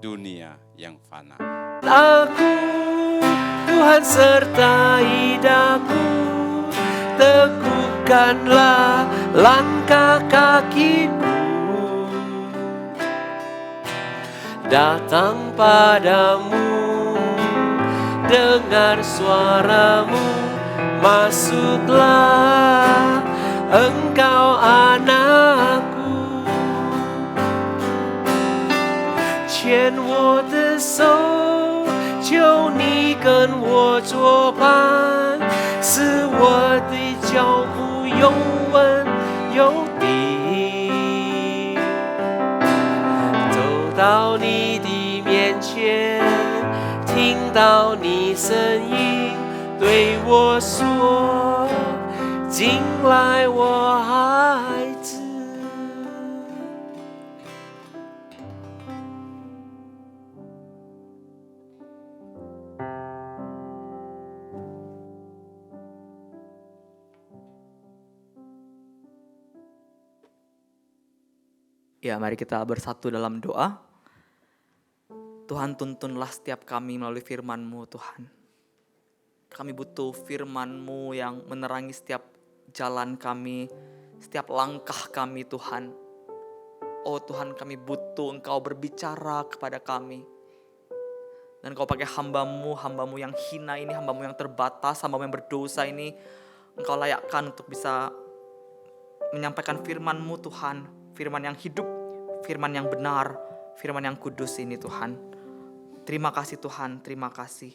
dunia yang fana. Aku, Tuhan sertai daku, teguhkanlah langkah kakiku. Datang padamu, dengar suaramu, masuklah engkau anakku. 牵我的手，求你跟我作伴，使我的脚步有稳有定，走到你的面前，听到你声音对我说，进来我孩子。Ya, mari kita bersatu dalam doa. Tuhan, tuntunlah setiap kami melalui firman-Mu, Tuhan. Kami butuh firman-Mu yang menerangi setiap jalan kami, setiap langkah kami, Tuhan. Oh Tuhan, kami butuh Engkau berbicara kepada kami. Dan Engkau pakai hamba-Mu yang hina ini, hamba-Mu yang terbatas, hamba-Mu yang berdosa ini, Engkau layakkan untuk bisa menyampaikan firman-Mu, Tuhan. Firman yang hidup, firman yang benar, firman yang kudus ini, Tuhan. Terima kasih Tuhan, terima kasih.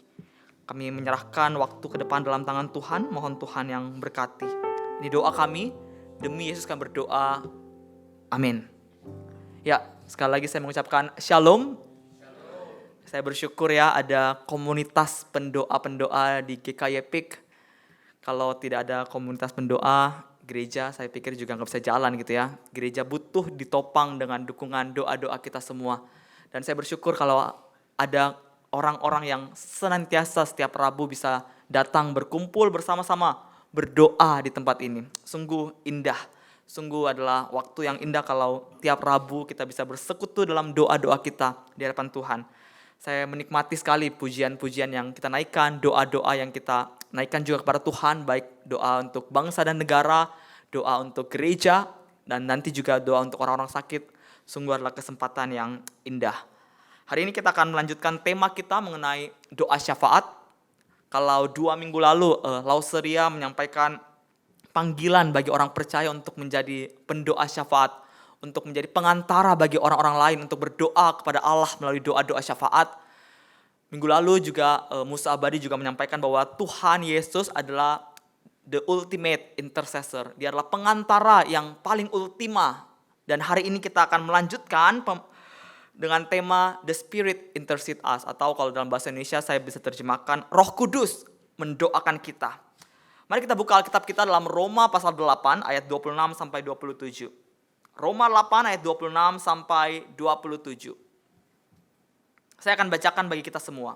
Kami menyerahkan waktu ke depan dalam tangan Tuhan, mohon Tuhan yang berkati. Ini doa kami, demi Yesus kami berdoa. Amin. Ya, sekali lagi saya mengucapkan shalom. Saya bersyukur ya ada komunitas pendoa-pendoa di GKY PIK. Kalau tidak ada komunitas pendoa, gereja saya pikir juga nggak bisa jalan gitu ya. Gereja butuh ditopang dengan dukungan doa-doa kita semua. Dan saya bersyukur kalau ada orang-orang yang senantiasa setiap Rabu bisa datang berkumpul bersama-sama berdoa di tempat ini. Sungguh indah. Sungguh adalah waktu yang indah kalau tiap Rabu kita bisa bersekutu dalam doa-doa kita di hadapan Tuhan. Saya menikmati sekali pujian-pujian yang kita naikkan, doa-doa yang kita naikkan juga kepada Tuhan, baik doa untuk bangsa dan negara, doa untuk gereja, dan nanti juga doa untuk orang-orang sakit. Sungguh adalah kesempatan yang indah. Hari ini kita akan melanjutkan tema kita mengenai doa syafaat. Kalau 2 minggu lalu Lauseria menyampaikan panggilan bagi orang percaya untuk menjadi pendoa syafaat, untuk menjadi pengantara bagi orang-orang lain untuk berdoa kepada Allah melalui doa-doa syafaat. Minggu lalu juga Musa Abadi juga menyampaikan bahwa Tuhan Yesus adalah the ultimate intercessor. Dia adalah pengantara yang paling ultima. Dan hari ini kita akan melanjutkan dengan tema The Spirit Intercede Us, atau kalau dalam bahasa Indonesia saya bisa terjemahkan Roh Kudus mendoakan kita. Mari kita buka Alkitab kita dalam Roma pasal 8 ayat 26 sampai 27. Roma 8 ayat 26 sampai 27. Saya akan bacakan bagi kita semua.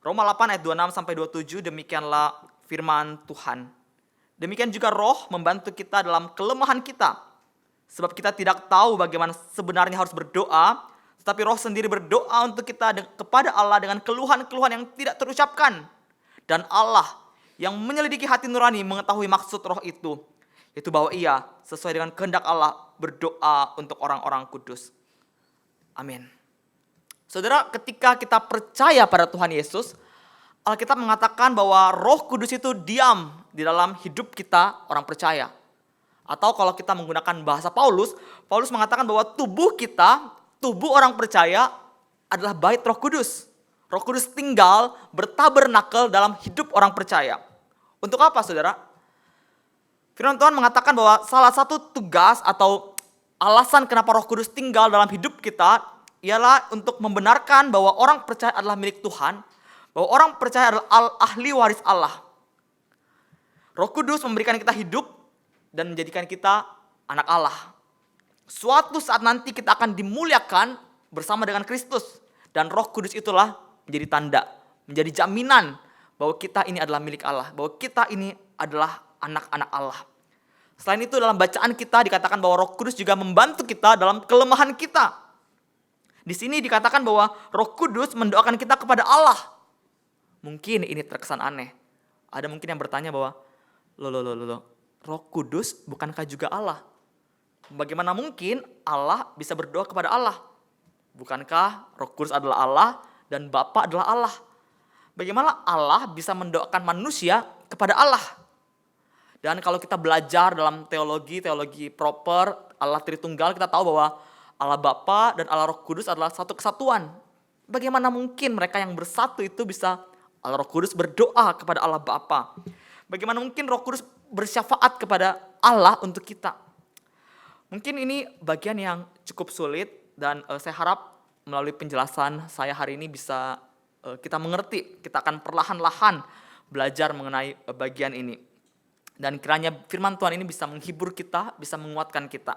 Roma 8 ayat 26 sampai 27, demikianlah firman Tuhan. Demikian juga Roh membantu kita dalam kelemahan kita. Sebab kita tidak tahu bagaimana sebenarnya harus berdoa, tetapi Roh sendiri berdoa untuk kita kepada Allah dengan keluhan-keluhan yang tidak terucapkan. Dan Allah yang menyelidiki hati nurani mengetahui maksud Roh itu, yaitu bahwa Ia sesuai dengan kehendak Allah berdoa untuk orang-orang kudus. Amin. Saudara, ketika kita percaya pada Tuhan Yesus, Alkitab mengatakan bahwa Roh Kudus itu diam di dalam hidup kita orang percaya. Atau kalau kita menggunakan bahasa Paulus, Paulus mengatakan bahwa tubuh kita, tubuh orang percaya adalah bait Roh Kudus. Roh Kudus tinggal bertabernakel dalam hidup orang percaya. Untuk apa, saudara? Firman Tuhan mengatakan bahwa salah satu tugas atau alasan kenapa Roh Kudus tinggal dalam hidup kita ialah untuk membenarkan bahwa orang percaya adalah milik Tuhan, bahwa orang percaya adalah ahli waris Allah. Roh Kudus memberikan kita hidup dan menjadikan kita anak Allah. Suatu saat nanti kita akan dimuliakan bersama dengan Kristus, dan Roh Kudus itulah menjadi tanda, menjadi jaminan bahwa kita ini adalah milik Allah, bahwa kita ini adalah anak-anak Allah. Selain itu dalam bacaan kita dikatakan bahwa Roh Kudus juga membantu kita dalam kelemahan kita. Di sini dikatakan bahwa Roh Kudus mendoakan kita kepada Allah. Mungkin ini terkesan aneh. Ada mungkin yang bertanya bahwa, Roh Kudus bukankah juga Allah? Bagaimana mungkin Allah bisa berdoa kepada Allah? Bukankah Roh Kudus adalah Allah dan Bapa adalah Allah? Bagaimana Allah bisa mendoakan manusia kepada Allah? Dan kalau kita belajar dalam teologi proper Allah Tritunggal, kita tahu bahwa Allah Bapa dan Allah Roh Kudus adalah satu kesatuan. Bagaimana mungkin mereka yang bersatu itu bisa Allah Roh Kudus berdoa kepada Allah Bapa? Bagaimana mungkin Roh Kudus bersyafaat kepada Allah untuk kita? Mungkin ini bagian yang cukup sulit dan saya harap melalui penjelasan saya hari ini bisa kita mengerti, kita akan perlahan-lahan belajar mengenai bagian ini. Dan kiranya firman Tuhan ini bisa menghibur kita, bisa menguatkan kita.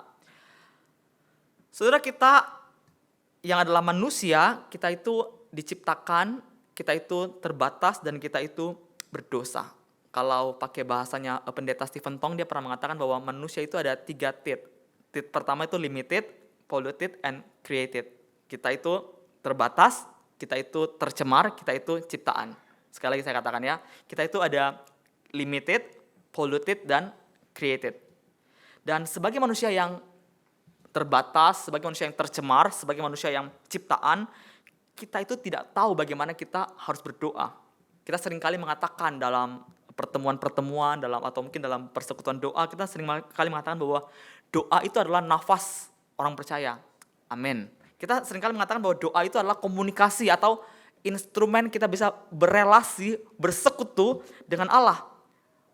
Saudara, kita yang adalah manusia, kita itu diciptakan, kita itu terbatas dan kita itu berdosa. Kalau pakai bahasanya pendeta Stephen Tong, dia pernah mengatakan bahwa manusia itu ada 3 tit. Tit pertama itu limited, polluted, and created. Kita itu terbatas, kita itu tercemar, kita itu ciptaan. Sekali lagi saya katakan ya, kita itu ada limited, polluted, dan created. Dan sebagai manusia yang terbatas, sebagai manusia yang tercemar, sebagai manusia yang ciptaan, kita itu tidak tahu bagaimana kita harus berdoa. Kita seringkali mengatakan dalam pertemuan-pertemuan, atau mungkin dalam persekutuan doa, kita seringkali mengatakan bahwa doa itu adalah nafas orang percaya. Amin. Kita seringkali mengatakan bahwa doa itu adalah komunikasi atau instrumen kita bisa berelasi, bersekutu dengan Allah.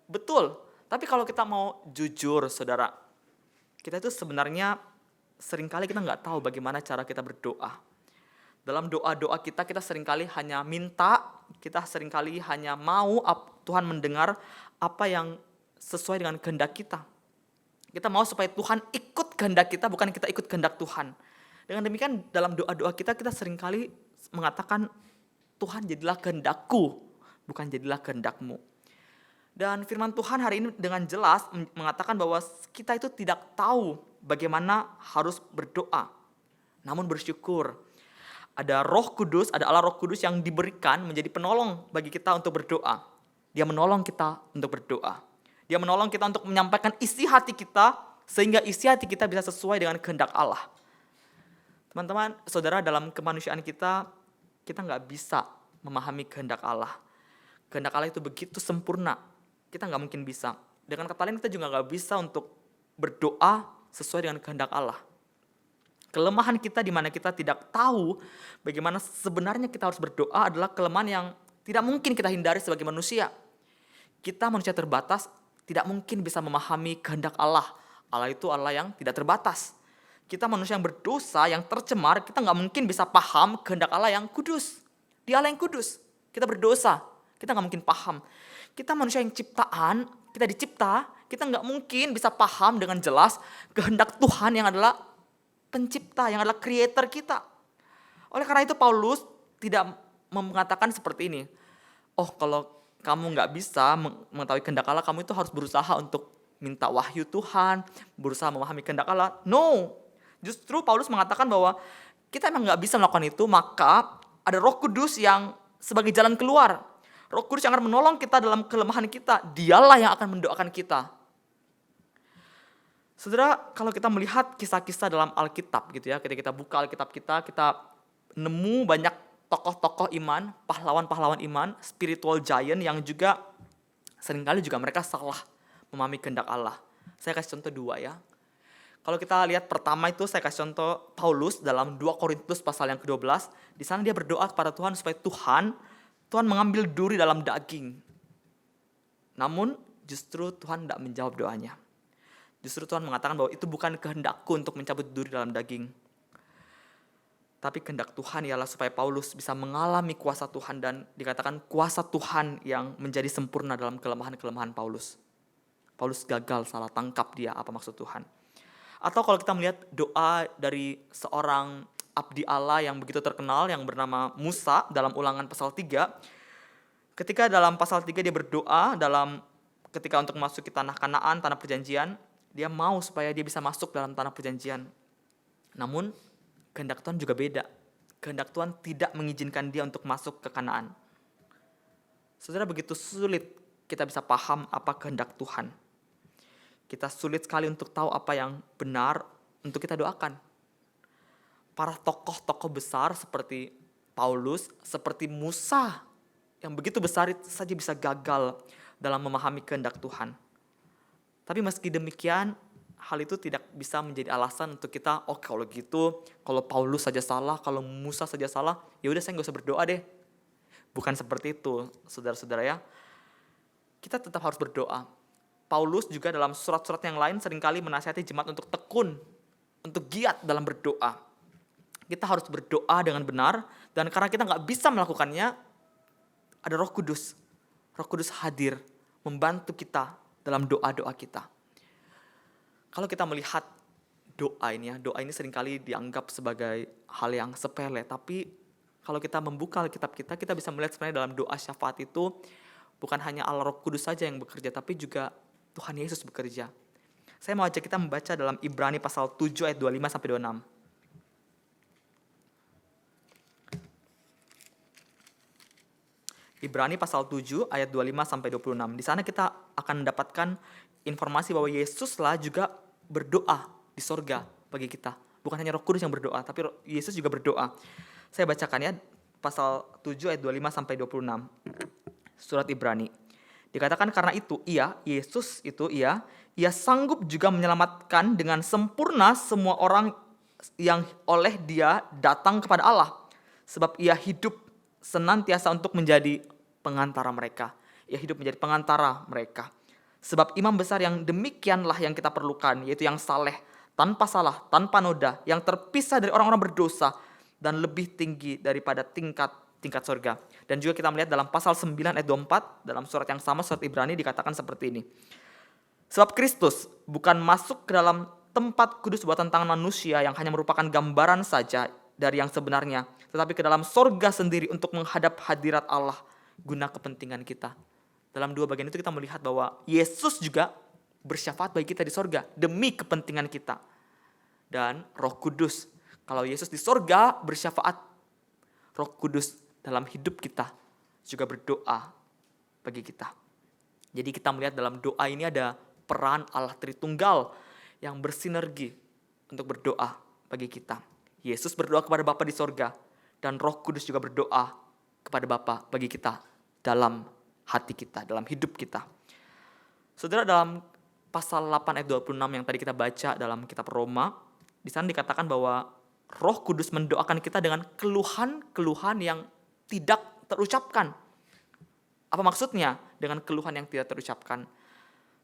Betul. Tapi kalau kita mau jujur, saudara, kita itu sebenarnya seringkali kita nggak tahu bagaimana cara kita berdoa. Dalam doa-doa kita seringkali hanya minta, kita seringkali hanya mau Tuhan mendengar apa yang sesuai dengan kehendak kita. Kita mau supaya Tuhan ikut kehendak kita, bukan kita ikut kehendak Tuhan. Dengan demikian dalam doa-doa kita seringkali mengatakan, Tuhan jadilah kehendakku, bukan jadilah kehendakmu. Dan firman Tuhan hari ini dengan jelas mengatakan bahwa kita itu tidak tahu bagaimana harus berdoa. Namun bersyukur ada Roh Kudus, ada Allah Roh Kudus yang diberikan menjadi penolong bagi kita untuk berdoa. Dia menolong kita untuk berdoa. Dia menolong kita untuk menyampaikan isi hati kita, sehingga isi hati kita bisa sesuai dengan kehendak Allah. Teman-teman, saudara, dalam kemanusiaan kita nggak bisa memahami kehendak Allah. Kehendak Allah itu begitu sempurna, kita nggak mungkin bisa. Dengan kata lain, kita juga nggak bisa untuk berdoa sesuai dengan kehendak Allah. Kelemahan kita di mana kita tidak tahu bagaimana sebenarnya kita harus berdoa adalah kelemahan yang tidak mungkin kita hindari sebagai manusia. Kita manusia terbatas, tidak mungkin bisa memahami kehendak Allah. Allah itu Allah yang tidak terbatas. Kita manusia yang berdosa, yang tercemar, kita nggak mungkin bisa paham kehendak Allah yang kudus. Dia Allah yang kudus. Kita berdosa, kita nggak mungkin paham. Kita manusia yang ciptaan, kita dicipta, kita nggak mungkin bisa paham dengan jelas kehendak Tuhan yang adalah pencipta, yang adalah creator kita. Oleh karena itu Paulus tidak mengatakan seperti ini. Oh, kalau kamu nggak bisa mengetahui kehendak Allah, kamu itu harus berusaha untuk minta wahyu Tuhan, berusaha memahami kehendak Allah. No, justru Paulus mengatakan bahwa kita emang nggak bisa melakukan itu, maka ada Roh Kudus yang sebagai jalan keluar. Roh Kudus yang akan menolong kita dalam kelemahan kita. Dialah yang akan mendoakan kita. Saudara, kalau kita melihat kisah-kisah dalam Alkitab gitu ya, ketika kita buka Alkitab kita nemu banyak tokoh-tokoh iman, pahlawan-pahlawan iman, spiritual giant yang juga seringkali juga mereka salah memahami kehendak Allah. Saya kasih contoh 2 ya. Kalau kita lihat pertama itu saya kasih contoh Paulus dalam 2 Korintus pasal yang ke-12. Di sana dia berdoa kepada Tuhan supaya Tuhan mengambil duri dalam daging. Namun justru Tuhan tidak menjawab doanya. Justru Tuhan mengatakan bahwa itu bukan kehendakku untuk mencabut duri dalam daging. Tapi kehendak Tuhan ialah supaya Paulus bisa mengalami kuasa Tuhan, dan dikatakan kuasa Tuhan yang menjadi sempurna dalam kelemahan-kelemahan Paulus. Paulus gagal salah tangkap dia apa maksud Tuhan. Atau kalau kita melihat doa dari seorang abdi Allah yang begitu terkenal yang bernama Musa dalam Ulangan pasal 3. Ketika dalam pasal 3 dia berdoa ketika untuk masuk ke tanah Kanaan, tanah perjanjian, dia mau supaya dia bisa masuk dalam tanah perjanjian. Namun kehendak Tuhan juga beda. Kehendak Tuhan tidak mengizinkan dia untuk masuk ke Kanaan. Saudara, begitu sulit kita bisa paham apa kehendak Tuhan. Kita sulit sekali untuk tahu apa yang benar untuk kita doakan. Para tokoh-tokoh besar seperti Paulus, seperti Musa, yang begitu besar saja bisa gagal dalam memahami kehendak Tuhan. Tapi meski demikian, hal itu tidak bisa menjadi alasan untuk kita, oh kalau gitu, kalau Paulus saja salah, kalau Musa saja salah, ya udah saya nggak usah berdoa deh. Bukan seperti itu, saudara-saudara ya. Kita tetap harus berdoa. Paulus juga dalam surat-surat yang lain seringkali menasihati jemaat untuk tekun, untuk giat dalam berdoa. Kita harus berdoa dengan benar, dan karena kita nggak bisa melakukannya, ada Roh Kudus. Roh Kudus hadir, membantu kita dalam doa-doa kita. Kalau kita melihat doa ini seringkali dianggap sebagai hal yang sepele, tapi kalau kita membuka Alkitab kita bisa melihat sebenarnya dalam doa syafaat itu bukan hanya Allah Roh Kudus saja yang bekerja, tapi juga Tuhan Yesus bekerja. Saya mau ajak kita membaca dalam Ibrani pasal 7 ayat 25 sampai 26. Ibrani pasal 7 ayat 25 sampai 26. Di sana kita akan mendapatkan informasi bahwa Yesuslah juga berdoa di sorga bagi kita. Bukan hanya Roh Kudus yang berdoa, tapi Yesus juga berdoa. Saya bacakan ya, pasal 7 ayat 25 sampai 26. Surat Ibrani. Dikatakan karena itu Yesus sanggup juga menyelamatkan dengan sempurna semua orang yang oleh Dia datang kepada Allah. Sebab Ia hidup senantiasa untuk menjadi pengantara mereka. Ia hidup menjadi pengantara mereka. Sebab imam besar yang demikianlah yang kita perlukan, yaitu yang saleh, tanpa salah, tanpa noda, yang terpisah dari orang-orang berdosa, dan lebih tinggi daripada tingkat surga. Dan juga kita melihat dalam pasal 9 ayat 24, dalam surat yang sama, surat Ibrani, dikatakan seperti ini. Sebab Kristus bukan masuk ke dalam tempat kudus buatan tangan manusia yang hanya merupakan gambaran saja dari yang sebenarnya, tetapi ke dalam sorga sendiri untuk menghadap hadirat Allah guna kepentingan kita. Dalam dua bagian itu kita melihat bahwa Yesus juga bersyafaat bagi kita di sorga demi kepentingan kita. Dan Roh Kudus, kalau Yesus di sorga bersyafaat, Roh Kudus dalam hidup kita juga berdoa bagi kita. Jadi kita melihat dalam doa ini ada peran Allah Tritunggal yang bersinergi untuk berdoa bagi kita. Yesus berdoa kepada Bapa di sorga, dan Roh Kudus juga berdoa kepada Bapa bagi kita dalam hati kita, dalam hidup kita. Saudara, dalam pasal 8 ayat 26 yang tadi kita baca dalam kitab Roma, di sana dikatakan bahwa Roh Kudus mendoakan kita dengan keluhan-keluhan yang tidak terucapkan. Apa maksudnya dengan keluhan yang tidak terucapkan?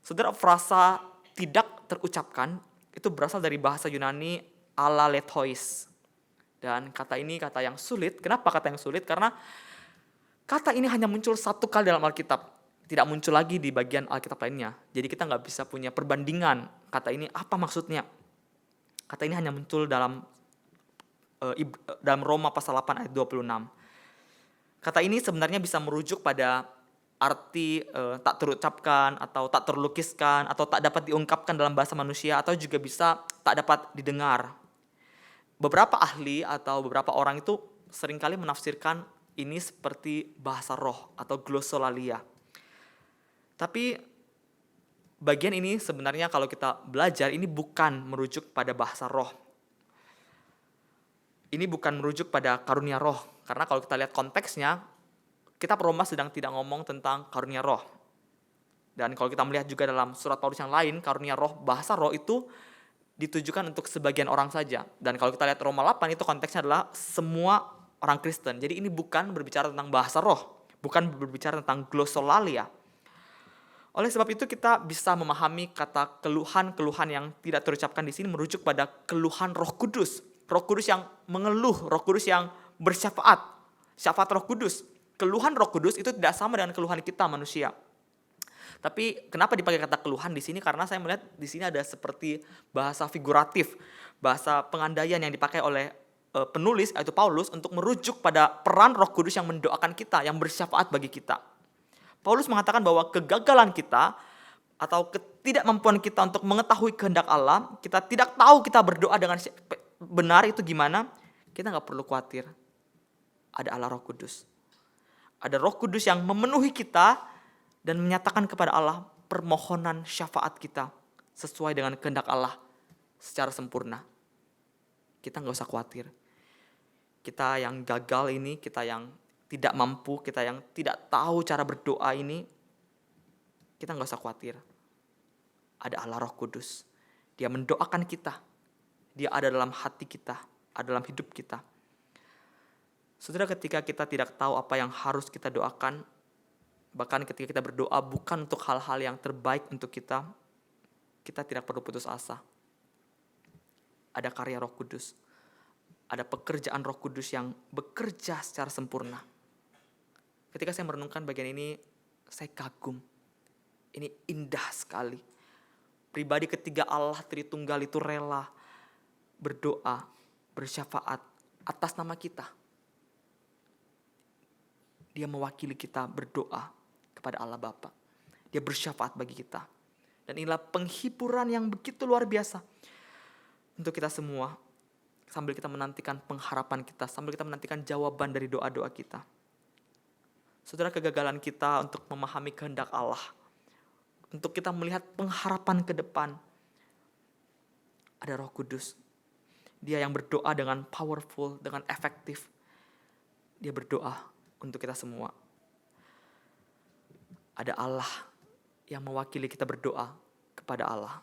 Saudara, frasa tidak terucapkan itu berasal dari bahasa Yunani alaletois. Dan kata ini kata yang sulit. Kenapa kata yang sulit? Karena kata ini hanya muncul satu kali dalam Alkitab. Tidak muncul lagi di bagian Alkitab lainnya. Jadi kita nggak bisa punya perbandingan. Kata ini apa maksudnya? Kata ini hanya muncul dalam Roma pasal 8 ayat 26. Kata ini sebenarnya bisa merujuk pada arti tak terucapkan atau tak terlukiskan atau tak dapat diungkapkan dalam bahasa manusia, atau juga bisa tak dapat didengar. Beberapa ahli atau beberapa orang itu seringkali menafsirkan ini seperti bahasa roh atau glossolalia. Tapi bagian ini sebenarnya kalau kita belajar ini bukan merujuk pada bahasa roh. Ini bukan merujuk pada karunia roh. Karena kalau kita lihat konteksnya, kitab Roma sedang tidak ngomong tentang karunia roh. Dan kalau kita melihat juga dalam surat Paulus yang lain, karunia roh, bahasa roh itu ditujukan untuk sebagian orang saja. Dan kalau kita lihat Roma 8 itu konteksnya adalah semua orang Kristen. Jadi ini bukan berbicara tentang bahasa roh, bukan berbicara tentang glossolalia. Oleh sebab itu kita bisa memahami kata keluhan-keluhan yang tidak terucapkan di sini merujuk pada keluhan Roh Kudus. Roh Kudus yang mengeluh, Roh Kudus yang bersyafaat, syafaat Roh Kudus. Keluhan Roh Kudus itu tidak sama dengan keluhan kita manusia. Tapi kenapa dipakai kata keluhan di sini? Karena saya melihat di sini ada seperti bahasa figuratif, bahasa pengandaian yang dipakai oleh penulis yaitu Paulus untuk merujuk pada peran Roh Kudus yang mendoakan kita, yang bersyafaat bagi kita. Paulus mengatakan bahwa kegagalan kita atau ketidakmampuan kita untuk mengetahui kehendak Allah, kita tidak tahu kita berdoa dengan benar itu gimana, kita gak perlu khawatir. Ada Allah Roh Kudus. Ada Roh Kudus yang memenuhi kita dan menyatakan kepada Allah permohonan syafaat kita sesuai dengan kehendak Allah secara sempurna. Kita gak usah khawatir. Kita yang gagal ini, kita yang tidak mampu, kita yang tidak tahu cara berdoa ini, kita gak usah khawatir. Ada Allah Roh Kudus. Dia mendoakan kita. Dia ada dalam hati kita, ada dalam hidup kita. Saudara, ketika kita tidak tahu apa yang harus kita doakan, bahkan ketika kita berdoa bukan untuk hal-hal yang terbaik untuk kita tidak perlu putus asa. Ada karya Roh Kudus. Ada pekerjaan Roh Kudus yang bekerja secara sempurna. Ketika saya merenungkan bagian ini, saya kagum. Ini indah sekali. Pribadi ketiga Allah Tritunggal itu rela berdoa, bersyafaat atas nama kita. Dia mewakili kita berdoa kepada Allah Bapa. Dia bersyafaat bagi kita. Dan inilah penghiburan yang begitu luar biasa untuk kita semua. Sambil kita menantikan pengharapan kita, sambil kita menantikan jawaban dari doa-doa kita. Saudara, kegagalan kita untuk memahami kehendak Allah, untuk kita melihat pengharapan ke depan, ada Roh Kudus. Dia yang berdoa dengan powerful, dengan efektif. Dia berdoa untuk kita semua. Ada Allah yang mewakili kita berdoa kepada Allah.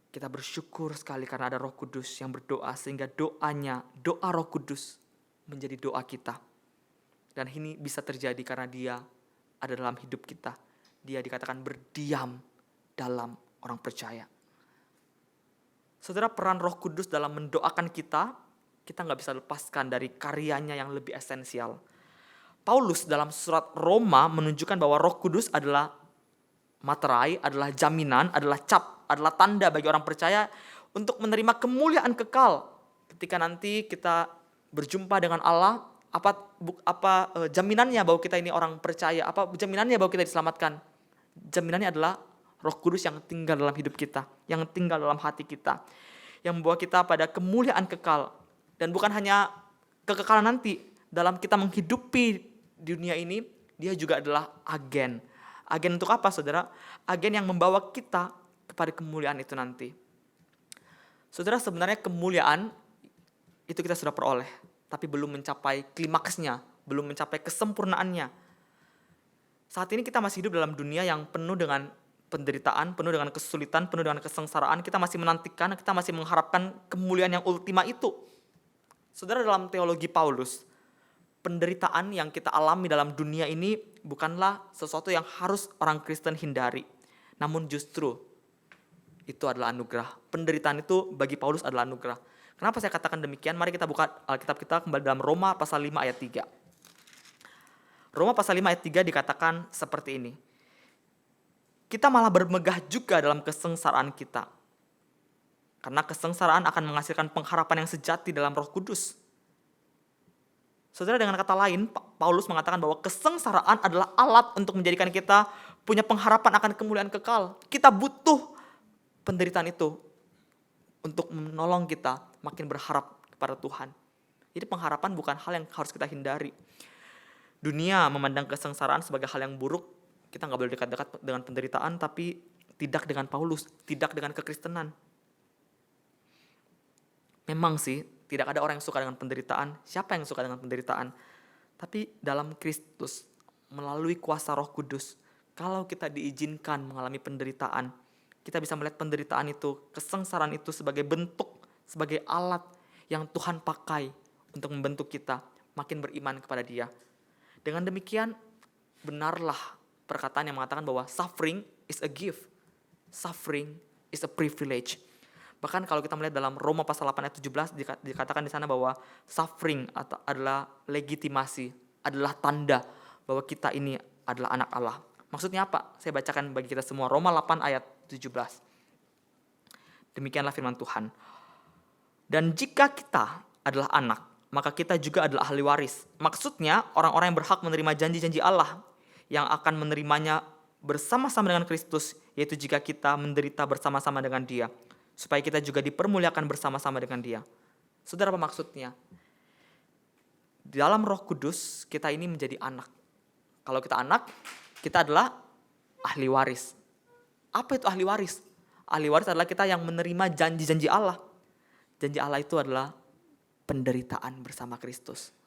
Kita bersyukur sekali karena ada Roh Kudus yang berdoa sehingga doanya, doa Roh Kudus menjadi doa kita. Dan ini bisa terjadi karena dia ada dalam hidup kita. Dia dikatakan berdiam dalam orang percaya. Saudara, peran Roh Kudus dalam mendoakan kita nggak bisa lepaskan dari karyanya yang lebih esensial. Paulus dalam surat Roma menunjukkan bahwa Roh Kudus adalah materai, adalah jaminan, adalah cap, adalah tanda bagi orang percaya untuk menerima kemuliaan kekal. Ketika nanti kita berjumpa dengan Allah, apa jaminannya bahwa kita ini orang percaya? Apa jaminannya bahwa kita diselamatkan? Jaminannya adalah Roh Kudus yang tinggal dalam hidup kita, yang tinggal dalam hati kita, yang membawa kita pada kemuliaan kekal. Dan bukan hanya kekekalan nanti, dalam kita menghidupi dunia ini, dia juga adalah agen. Agen untuk apa, saudara? Agen yang membawa kita kepada kemuliaan itu nanti. Saudara, sebenarnya kemuliaan itu kita sudah peroleh, tapi belum mencapai klimaksnya, belum mencapai kesempurnaannya. Saat ini kita masih hidup dalam dunia yang penuh dengan penderitaan, penuh dengan kesulitan, penuh dengan kesengsaraan. Kita masih menantikan, kita masih mengharapkan kemuliaan yang ultima itu. Saudara, dalam teologi Paulus, penderitaan yang kita alami dalam dunia ini bukanlah sesuatu yang harus orang Kristen hindari. Namun justru itu adalah anugerah. Penderitaan itu bagi Paulus adalah anugerah. Kenapa saya katakan demikian? Mari kita buka Alkitab kita kembali dalam Roma pasal 5 ayat 3. Roma pasal 5 ayat 3 dikatakan seperti ini. Kita malah bermegah juga dalam kesengsaraan kita. Karena kesengsaraan akan menghasilkan pengharapan yang sejati dalam Roh Kudus. Saudara, dengan kata lain, Paulus mengatakan bahwa kesengsaraan adalah alat untuk menjadikan kita punya pengharapan akan kemuliaan kekal. Kita butuh penderitaan itu untuk menolong kita makin berharap kepada Tuhan. Jadi pengharapan bukan hal yang harus kita hindari. Dunia memandang kesengsaraan sebagai hal yang buruk. Kita nggak boleh dekat-dekat dengan penderitaan, tapi tidak dengan Paulus, tidak dengan kekristenan. Memang sih, tidak ada orang yang suka dengan penderitaan. Siapa yang suka dengan penderitaan? Tapi dalam Kristus, melalui kuasa Roh Kudus, kalau kita diizinkan mengalami penderitaan, kita bisa melihat penderitaan itu, kesengsaraan itu sebagai bentuk, sebagai alat yang Tuhan pakai untuk membentuk kita makin beriman kepada Dia. Dengan demikian, benarlah perkataan yang mengatakan bahwa suffering is a gift. Suffering is a privilege. Bahkan kalau kita melihat dalam Roma pasal 8 ayat 17 dikatakan di sana bahwa suffering adalah legitimasi, adalah tanda bahwa kita ini adalah anak Allah. Maksudnya apa? Saya bacakan bagi kita semua Roma 8 ayat 17. Demikianlah firman Tuhan. Dan jika kita adalah anak, maka kita juga adalah ahli waris. Maksudnya orang-orang yang berhak menerima janji-janji Allah yang akan menerimanya bersama-sama dengan Kristus, yaitu jika kita menderita bersama-sama dengan Dia, supaya kita juga dipermuliakan bersama-sama dengan Dia. Saudara, apa maksudnya? Di dalam Roh Kudus kita ini menjadi anak. Kalau kita anak, kita adalah ahli waris. Apa itu ahli waris? Ahli waris adalah kita yang menerima janji-janji Allah. Janji Allah itu adalah penderitaan bersama Kristus.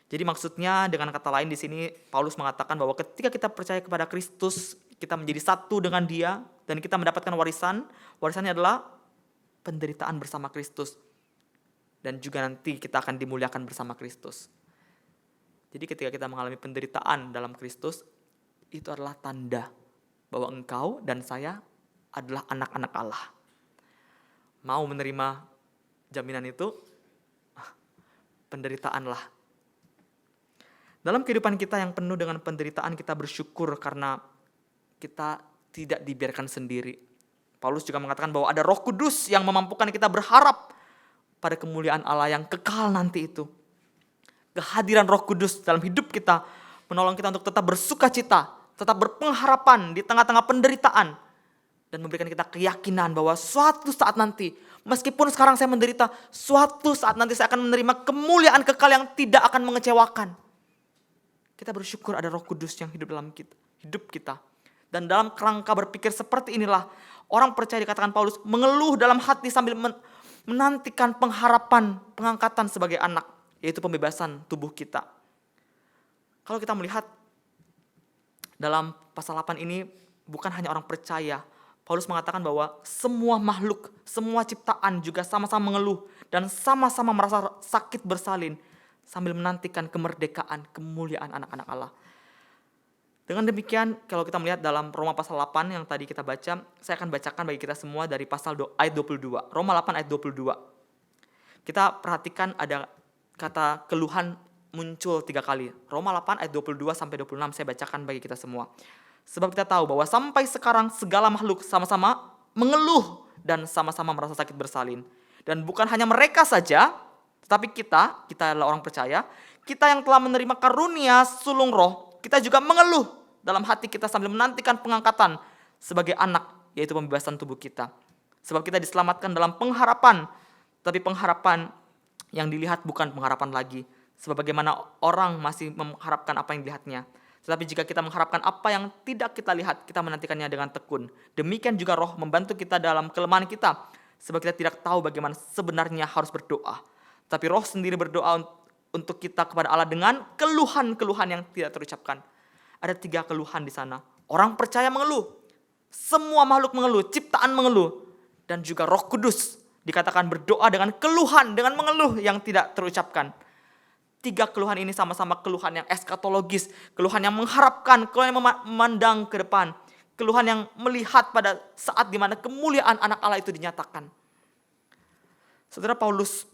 Jadi maksudnya dengan kata lain di sini Paulus mengatakan bahwa ketika kita percaya kepada Kristus, kita menjadi satu dengan Dia dan kita mendapatkan warisan. Warisannya adalah penderitaan bersama Kristus. Dan juga nanti kita akan dimuliakan bersama Kristus. Jadi ketika kita mengalami penderitaan dalam Kristus, itu adalah tanda bahwa engkau dan saya adalah anak-anak Allah. Mau menerima jaminan itu? Penderitaanlah. Dalam kehidupan kita yang penuh dengan penderitaan, kita bersyukur karena kita tidak dibiarkan sendiri. Paulus juga mengatakan bahwa ada Roh Kudus yang memampukan kita berharap pada kemuliaan Allah yang kekal nanti itu. Kehadiran Roh Kudus dalam hidup kita menolong kita untuk tetap bersukacita, tetap berpengharapan di tengah-tengah penderitaan, dan memberikan kita keyakinan bahwa suatu saat nanti, meskipun sekarang saya menderita, suatu saat nanti saya akan menerima kemuliaan kekal yang tidak akan mengecewakan. Kita bersyukur ada Roh Kudus yang hidup dalam hidup kita. Dan dalam kerangka berpikir seperti inilah, orang percaya dikatakan Paulus mengeluh dalam hati sambil menantikan pengharapan pengangkatan sebagai anak, yaitu pembebasan tubuh kita. Kalau kita melihat dalam pasal 8 ini, bukan hanya orang percaya. Paulus mengatakan bahwa semua makhluk, semua ciptaan juga sama-sama mengeluh dan sama-sama merasa sakit bersalin sambil menantikan kemerdekaan, kemuliaan anak-anak Allah. Dengan demikian, kalau kita melihat dalam Roma pasal 8 yang tadi kita baca, saya akan bacakan bagi kita semua dari pasal ayat 22. Roma 8 ayat 22. Kita perhatikan ada kata keluhan muncul 3 kali. Roma 8 ayat 22 sampai 26 saya bacakan bagi kita semua. Sebab kita tahu bahwa sampai sekarang segala makhluk sama-sama mengeluh dan sama-sama merasa sakit bersalin. Dan bukan hanya mereka saja, tetapi kita adalah orang percaya, kita yang telah menerima karunia sulung roh, kita juga mengeluh dalam hati kita sambil menantikan pengangkatan sebagai anak, yaitu pembebasan tubuh kita. Sebab kita diselamatkan dalam pengharapan, tapi pengharapan yang dilihat bukan pengharapan lagi. Sebab bagaimana orang masih mengharapkan apa yang dilihatnya. Tetapi jika kita mengharapkan apa yang tidak kita lihat, kita menantikannya dengan tekun. Demikian juga roh membantu kita dalam kelemahan kita. Sebab kita tidak tahu bagaimana sebenarnya harus berdoa. Tapi roh sendiri berdoa untuk kita kepada Allah dengan keluhan-keluhan yang tidak terucapkan. Ada 3 keluhan di sana. Orang percaya mengeluh. Semua makhluk mengeluh, ciptaan mengeluh. Dan juga Roh Kudus dikatakan berdoa dengan keluhan, dengan mengeluh yang tidak terucapkan. 3 keluhan ini sama-sama keluhan yang eskatologis, keluhan yang mengharapkan, keluhan yang memandang ke depan, keluhan yang melihat pada saat di mana kemuliaan anak Allah itu dinyatakan. Saudara, Paulus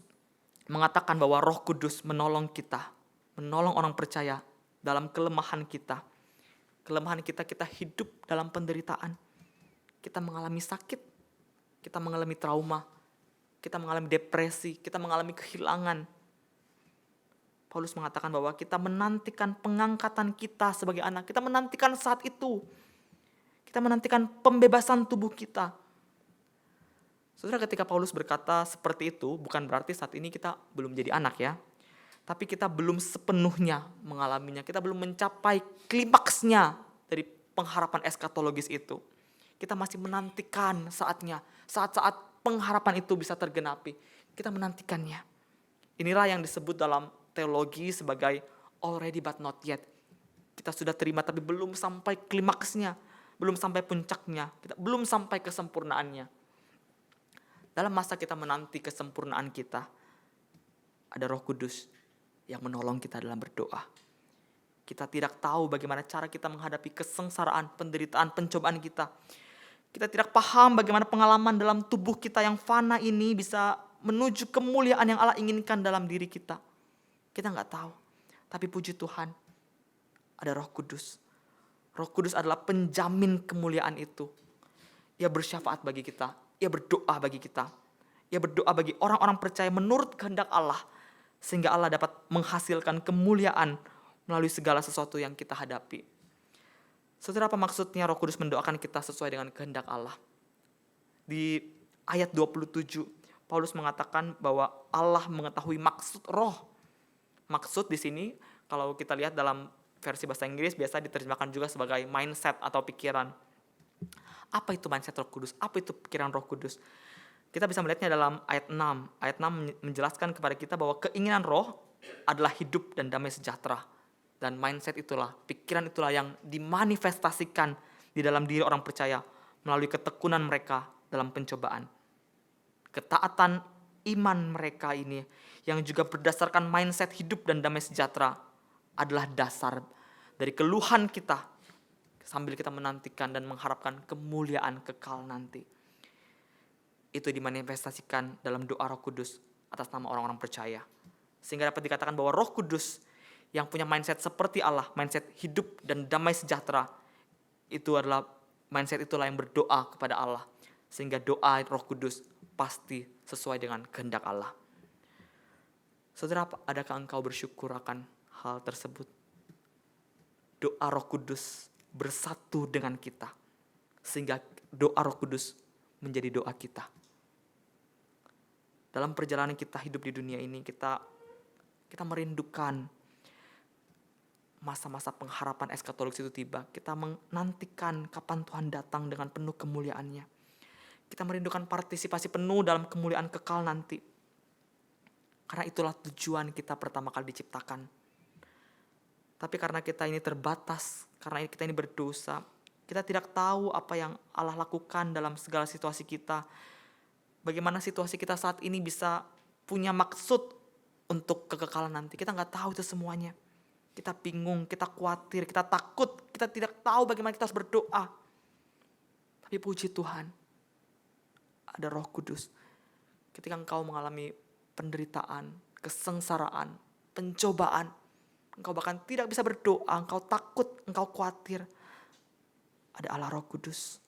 mengatakan bahwa Roh Kudus menolong kita, menolong orang percaya dalam kelemahan kita. Kelemahan kita hidup dalam penderitaan. Kita mengalami sakit, kita mengalami trauma, kita mengalami depresi, kita mengalami kehilangan. Paulus mengatakan bahwa kita menantikan pengangkatan kita sebagai anak. Kita menantikan saat itu. Kita menantikan pembebasan tubuh kita. Saudara, ketika Paulus berkata seperti itu, bukan berarti saat ini kita belum jadi anak ya. Tapi kita belum sepenuhnya mengalaminya. Kita belum mencapai klimaksnya dari pengharapan eskatologis itu. Kita masih menantikan saatnya. Saat-saat pengharapan itu bisa tergenapi. Kita menantikannya. Inilah yang disebut dalam teologi sebagai already but not yet. Kita sudah terima tapi belum sampai klimaksnya, belum sampai puncaknya, kita belum sampai kesempurnaannya. Dalam masa kita menanti kesempurnaan kita, ada Roh Kudus yang menolong kita dalam berdoa. Kita tidak tahu bagaimana cara kita menghadapi kesengsaraan, penderitaan, pencobaan kita. Kita tidak paham bagaimana pengalaman dalam tubuh kita yang fana ini bisa menuju kemuliaan yang Allah inginkan dalam diri kita. Kita nggak tahu. Tapi puji Tuhan, ada Roh Kudus. Roh Kudus adalah penjamin kemuliaan itu. Ia bersyafaat bagi kita. Ia berdoa bagi kita. Ia berdoa bagi orang-orang percaya menurut kehendak Allah. Sehingga Allah dapat menghasilkan kemuliaan melalui segala sesuatu yang kita hadapi. Saudara, apa maksudnya Roh Kudus mendoakan kita sesuai dengan kehendak Allah? Di ayat 27, Paulus mengatakan bahwa Allah mengetahui maksud roh. Maksud di sini, kalau kita lihat dalam versi bahasa Inggris, biasa diterjemahkan juga sebagai mindset atau pikiran. Apa itu mindset Roh Kudus? Apa itu pikiran Roh Kudus? Kita bisa melihatnya dalam ayat 6. Ayat 6 menjelaskan kepada kita bahwa keinginan roh adalah hidup dan damai sejahtera. Dan mindset itulah, pikiran itulah yang dimanifestasikan di dalam diri orang percaya melalui ketekunan mereka dalam pencobaan. Ketaatan iman mereka ini yang juga berdasarkan mindset hidup dan damai sejahtera adalah dasar dari keluhan kita sambil kita menantikan dan mengharapkan kemuliaan kekal nanti. Itu dimanifestasikan dalam doa Roh Kudus atas nama orang-orang percaya. Sehingga dapat dikatakan bahwa Roh Kudus yang punya mindset seperti Allah, mindset hidup dan damai sejahtera, itu adalah mindset itulah yang berdoa kepada Allah. Sehingga doa Roh Kudus pasti sesuai dengan kehendak Allah. Saudara, adakah engkau bersyukur akan hal tersebut? Doa Roh Kudus bersatu dengan kita. Sehingga doa Roh Kudus menjadi doa kita. Dalam perjalanan kita hidup di dunia ini, kita merindukan masa-masa pengharapan eskatologis itu tiba. Kita menantikan kapan Tuhan datang dengan penuh kemuliaannya. Kita merindukan partisipasi penuh dalam kemuliaan kekal nanti. Karena itulah tujuan kita pertama kali diciptakan. Tapi karena kita ini terbatas, karena kita ini berdosa, kita tidak tahu apa yang Allah lakukan dalam segala situasi kita. Bagaimana situasi kita saat ini bisa punya maksud untuk kekekalan nanti. Kita nggak tahu itu semuanya. kita bingung, kita khawatir, kita takut, kita tidak tahu bagaimana kita harus berdoa. Tapi puji Tuhan, ada Roh Kudus. Ketika engkau mengalami penderitaan, kesengsaraan, pencobaan, engkau bahkan tidak bisa berdoa, engkau takut, engkau khawatir, ada Allah Roh Kudus.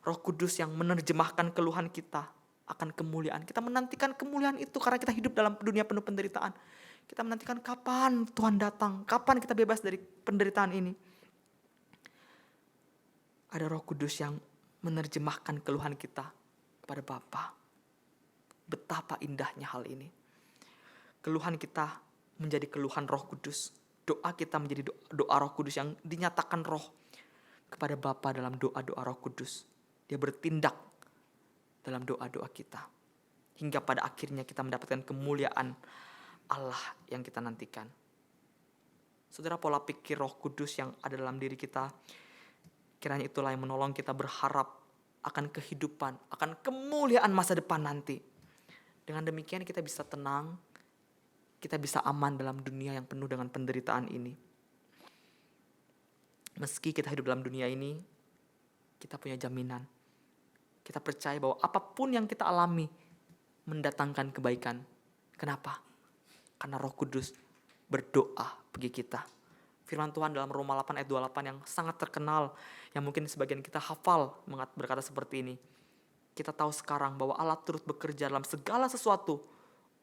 Roh Kudus yang menerjemahkan keluhan kita akan kemuliaan. Kita menantikan kemuliaan itu karena kita hidup dalam dunia penuh penderitaan. Kita menantikan kapan Tuhan datang, kapan kita bebas dari penderitaan ini. Ada Roh Kudus yang menerjemahkan keluhan kita kepada Bapa. Betapa indahnya hal ini. Keluhan kita menjadi keluhan Roh Kudus. Doa kita menjadi doa Roh Kudus yang dinyatakan Roh kepada Bapa dalam doa-doa Roh Kudus. Dia bertindak dalam doa-doa kita. Hingga pada akhirnya kita mendapatkan kemuliaan Allah yang kita nantikan. Saudara, pola pikir Roh Kudus yang ada dalam diri kita, kiranya itulah yang menolong kita berharap akan kehidupan, akan kemuliaan masa depan nanti. Dengan demikian kita bisa tenang, kita bisa aman dalam dunia yang penuh dengan penderitaan ini. Meski kita hidup dalam dunia ini, kita punya jaminan. Kita percaya bahwa apapun yang kita alami mendatangkan kebaikan. Kenapa? Karena Roh Kudus berdoa bagi kita. Firman Tuhan dalam Roma 8 ayat 28 yang sangat terkenal, yang mungkin sebagian kita hafal berkata seperti ini. Kita tahu sekarang bahwa Allah turut bekerja dalam segala sesuatu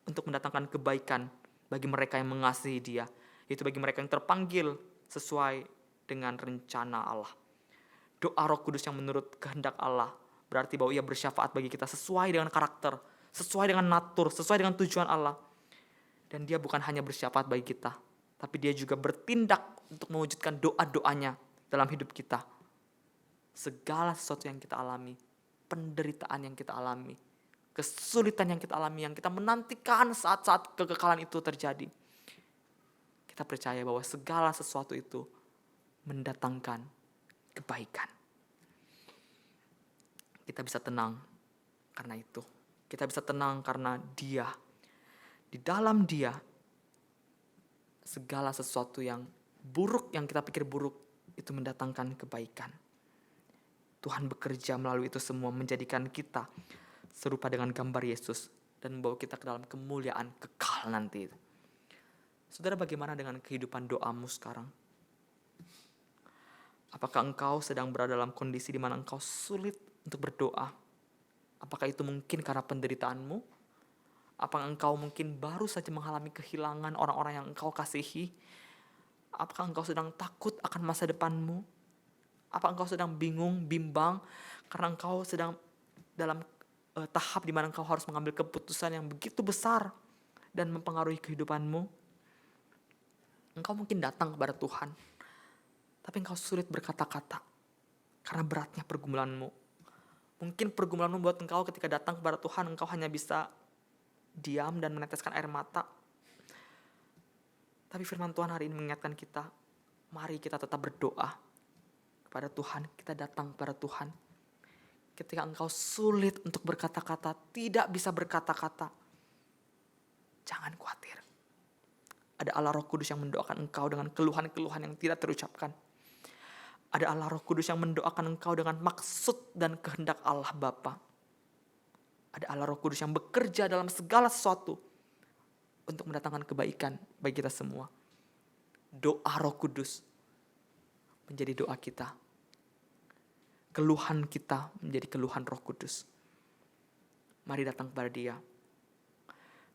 untuk mendatangkan kebaikan bagi mereka yang mengasihi Dia, yaitu bagi mereka yang terpanggil sesuai dengan rencana Allah. Doa Roh Kudus yang menurut kehendak Allah berarti bahwa Ia bersyafaat bagi kita sesuai dengan karakter, sesuai dengan natur, sesuai dengan tujuan Allah. Dan Dia bukan hanya bersyafaat bagi kita, tapi Dia juga bertindak untuk mewujudkan doa-doanya dalam hidup kita. Segala sesuatu yang kita alami, penderitaan yang kita alami, kesulitan yang kita alami, yang kita menantikan saat-saat kekekalan itu terjadi, kita percaya bahwa segala sesuatu itu mendatangkan kebaikan. Kita bisa tenang karena itu. Kita bisa tenang karena Dia, di dalam Dia, segala sesuatu yang buruk, yang kita pikir buruk, itu mendatangkan kebaikan. Tuhan bekerja melalui itu semua menjadikan kita serupa dengan gambar Yesus dan membawa kita ke dalam kemuliaan kekal nanti. Saudara, bagaimana dengan kehidupan doamu sekarang? Apakah engkau sedang berada dalam kondisi di mana engkau sulit untuk berdoa? Apakah itu mungkin karena penderitaanmu? Apakah engkau mungkin baru saja mengalami kehilangan orang-orang yang engkau kasihi? Apakah engkau sedang takut akan masa depanmu? Apakah engkau sedang bingung, bimbang karena engkau sedang dalam tahap di mana engkau harus mengambil keputusan yang begitu besar dan mempengaruhi kehidupanmu? Engkau mungkin datang kepada Tuhan, tapi engkau sulit berkata-kata karena beratnya pergumulanmu. Mungkin pergumulanmu buat engkau ketika datang kepada Tuhan, engkau hanya bisa diam dan meneteskan air mata. Tapi firman Tuhan hari ini mengingatkan kita, mari kita tetap berdoa kepada Tuhan, kita datang kepada Tuhan. Ketika engkau sulit untuk berkata-kata, tidak bisa berkata-kata, jangan khawatir. Ada Allah Roh Kudus yang mendoakan engkau dengan keluhan-keluhan yang tidak terucapkan. Ada Allah Roh Kudus yang mendoakan engkau dengan maksud dan kehendak Allah Bapa. Ada Allah Roh Kudus yang bekerja dalam segala sesuatu untuk mendatangkan kebaikan bagi kita semua. Doa Roh Kudus menjadi doa kita. Keluhan kita menjadi keluhan Roh Kudus. Mari datang kepada Dia.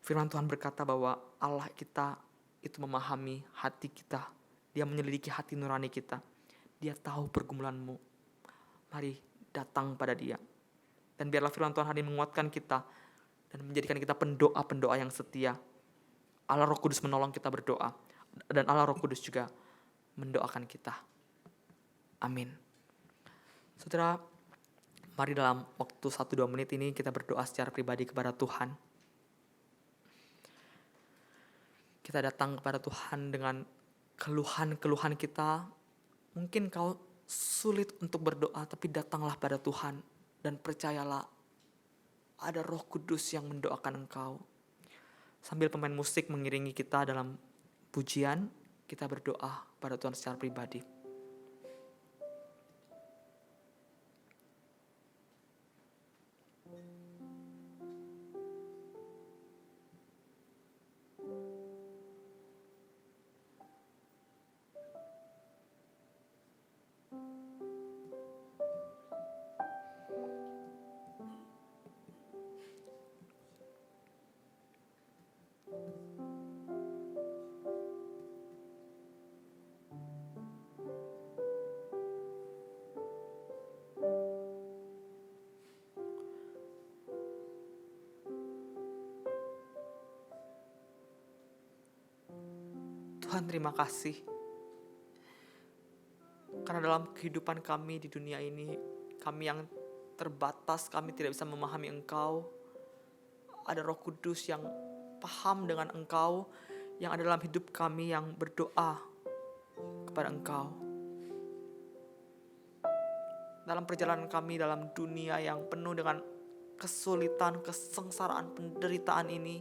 Firman Tuhan berkata bahwa Allah kita itu memahami hati kita. Dia menyelidiki hati nurani kita. Dia tahu pergumulanmu. Mari datang pada Dia. Dan biarlah firman Tuhan hari ini menguatkan kita dan menjadikan kita pendoa-pendoa yang setia. Allah Roh Kudus menolong kita berdoa. Dan Allah Roh Kudus juga mendoakan kita. Amin. Saudara, mari dalam waktu 1-2 menit ini kita berdoa secara pribadi kepada Tuhan. Kita datang kepada Tuhan dengan keluhan-keluhan kita. Mungkin kau sulit untuk berdoa, tapi datanglah pada Tuhan. Dan percayalah, ada Roh Kudus yang mendoakan engkau. Sambil pemain musik mengiringi kita dalam pujian, kita berdoa pada Tuhan secara pribadi. Tuhan, terima kasih. Karena dalam kehidupan kami di dunia ini, kami yang terbatas, kami tidak bisa memahami Engkau. Ada Roh Kudus yang paham dengan Engkau, yang ada dalam hidup kami yang berdoa kepada Engkau. Dalam perjalanan kami dalam dunia yang penuh dengan kesulitan, kesengsaraan, penderitaan ini,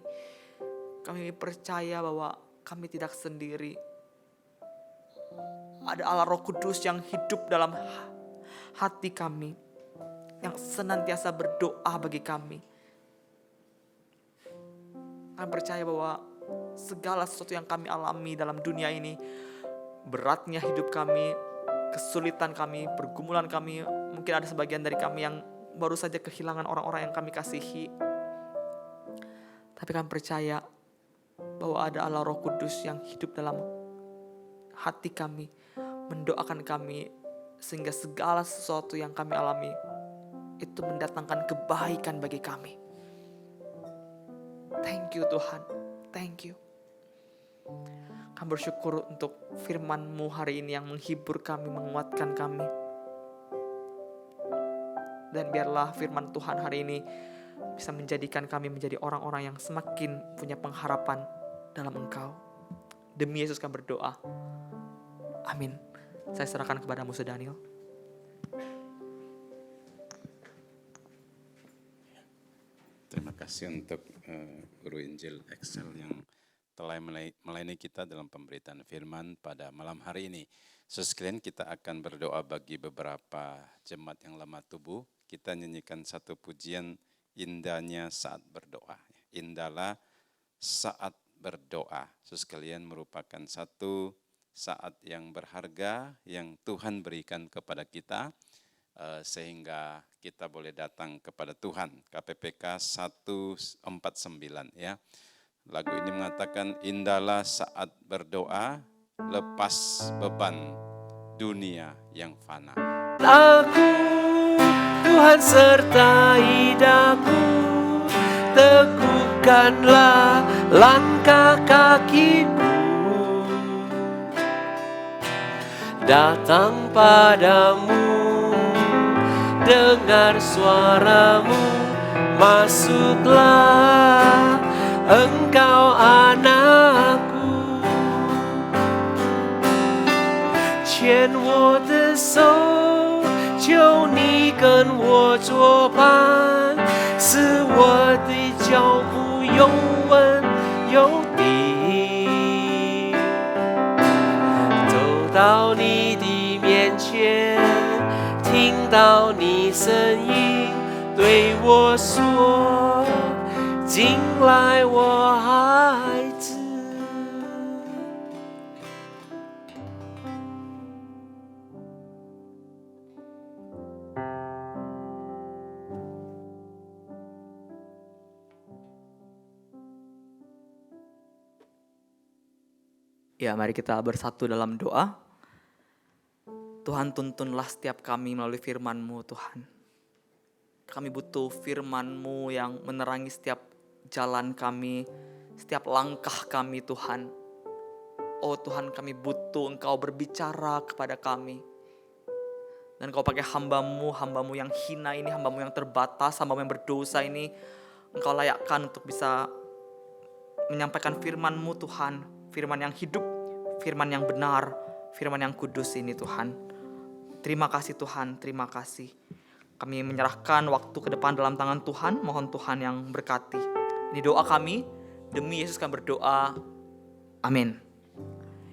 kami percaya bahwa kami tidak sendiri. Ada Allah Roh Kudus yang hidup dalam hati kami, yang senantiasa berdoa bagi kami. Kami percaya bahwa segala sesuatu yang kami alami dalam dunia ini, beratnya hidup kami, kesulitan kami, pergumulan kami, mungkin ada sebagian dari kami yang baru saja kehilangan orang-orang yang kami kasihi. Tapi kami percaya bahwa ada Allah Roh Kudus yang hidup dalam hati kami, mendoakan kami, sehingga segala sesuatu yang kami alami itu mendatangkan kebaikan bagi kami. Thank you Tuhan, thank you. Kami bersyukur untuk firman-Mu hari ini yang menghibur kami, menguatkan kami. Dan biarlah firman Tuhan hari ini bisa menjadikan kami menjadi orang-orang yang semakin punya pengharapan dalam Engkau. Demi Yesus kami berdoa. Amin. Saya serahkan kepada Musa Daniel. Terima kasih untuk Guru Injil Excel yang telah melayani kita dalam pemberitaan firman pada malam hari ini. Sekalian kita akan berdoa bagi beberapa jemaat yang lemah tubuh. Kita nyanyikan satu pujian, indahnya saat berdoa. Indahlah saat berdoa. Sekalian merupakan satu saat yang berharga yang Tuhan berikan kepada kita, sehingga kita boleh datang kepada Tuhan. KPPK 149 ya. Lagu ini mengatakan, indahlah saat berdoa, lepas beban dunia yang fana. Aku, Tuhan sertai daku, teguhkanlah langkah kakiku. Datang padamu, dengar suaramu, masuklah engkau anakku. 牵我的手，求你跟我作伴，使我的脚步有稳有定。走到你的面前，听到你声音对我说，进来我孩子。Ya, mari kita bersatu dalam doa. Tuhan, tuntunlah setiap kami melalui firman-Mu, Tuhan. Kami butuh firman-Mu yang menerangi setiap jalan kami, setiap langkah kami, Tuhan. Oh Tuhan, kami butuh Engkau berbicara kepada kami. Dan Engkau pakai hamba-Mu yang hina ini, hamba-Mu yang terbatas, hamba-Mu yang berdosa ini, Engkau layakkan untuk bisa menyampaikan firman-Mu, Tuhan. Firman yang hidup, firman yang benar, firman yang kudus ini, Tuhan. Terima kasih Tuhan, terima kasih. Kami menyerahkan waktu ke depan dalam tangan Tuhan, mohon Tuhan yang berkati. Ini doa kami, demi Yesus kami berdoa. Amin.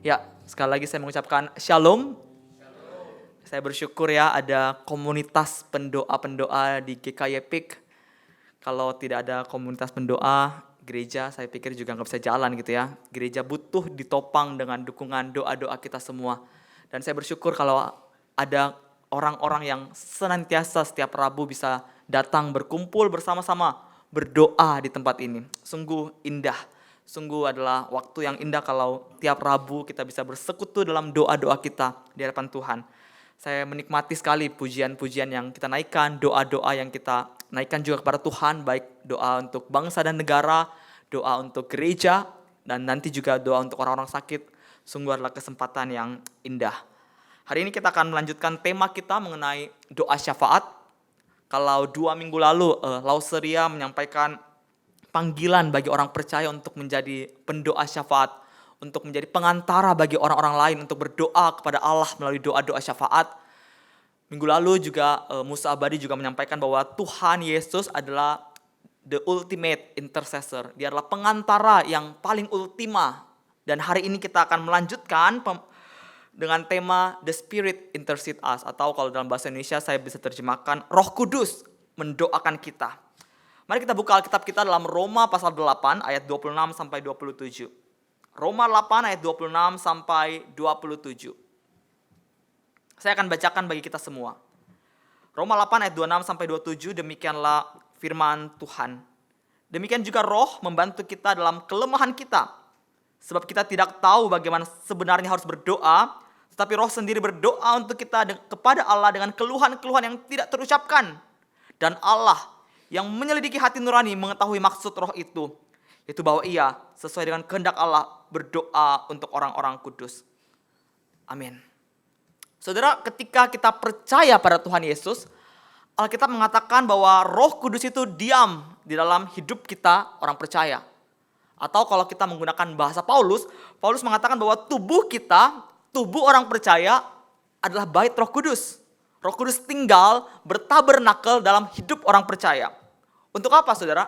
Ya, Sekali lagi saya mengucapkan shalom. Saya bersyukur ya ada komunitas pendoa-pendoa di GKY Peak. Kalau tidak ada komunitas pendoa, gereja saya pikir juga nggak bisa jalan gitu ya. Gereja butuh ditopang dengan dukungan doa-doa kita semua. Dan saya bersyukur kalau ada orang-orang yang senantiasa setiap Rabu bisa datang berkumpul bersama-sama berdoa di tempat ini. Sungguh indah. Sungguh adalah waktu yang indah kalau tiap Rabu kita bisa bersekutu dalam doa-doa kita di hadapan Tuhan. Saya menikmati sekali pujian-pujian yang kita naikkan, doa-doa yang kita naikkan juga kepada Tuhan, baik doa untuk bangsa dan negara, doa untuk gereja, dan nanti juga doa untuk orang-orang sakit. Sungguh adalah kesempatan yang indah. Hari ini kita akan melanjutkan tema kita mengenai doa syafaat. Kalau 2 minggu lalu, Lauseria menyampaikan panggilan bagi orang percaya untuk menjadi pendoa syafaat, untuk menjadi pengantara bagi orang-orang lain untuk berdoa kepada Allah melalui doa-doa syafaat. Minggu lalu juga Musa Abadi juga menyampaikan bahwa Tuhan Yesus adalah the ultimate intercessor. Dia adalah pengantara yang paling ultima. Dan hari ini kita akan melanjutkan dengan tema The Spirit Intercede Us, atau kalau dalam bahasa Indonesia saya bisa terjemahkan Roh Kudus mendoakan kita. Mari kita buka Alkitab kita dalam Roma pasal 8 ayat 26 sampai 27. Roma 8 ayat 26 sampai 27. Saya akan bacakan bagi kita semua. Roma 8 ayat 26 sampai 27, demikianlah firman Tuhan. Demikian juga Roh membantu kita dalam kelemahan kita. Sebab kita tidak tahu bagaimana sebenarnya harus berdoa, tetapi Roh sendiri berdoa untuk kita kepada Allah dengan keluhan-keluhan yang tidak terucapkan. Dan Allah yang menyelidiki hati nurani mengetahui maksud Roh itu bahwa Ia sesuai dengan kehendak Allah berdoa untuk orang-orang kudus. Amin. Saudara, ketika kita percaya pada Tuhan Yesus, Alkitab mengatakan bahwa Roh Kudus itu diam di dalam hidup kita orang percaya. Atau kalau kita menggunakan bahasa Paulus mengatakan bahwa tubuh kita, tubuh orang percaya adalah bait Roh Kudus. Roh Kudus tinggal bertabernakel dalam hidup orang percaya. Untuk apa, saudara?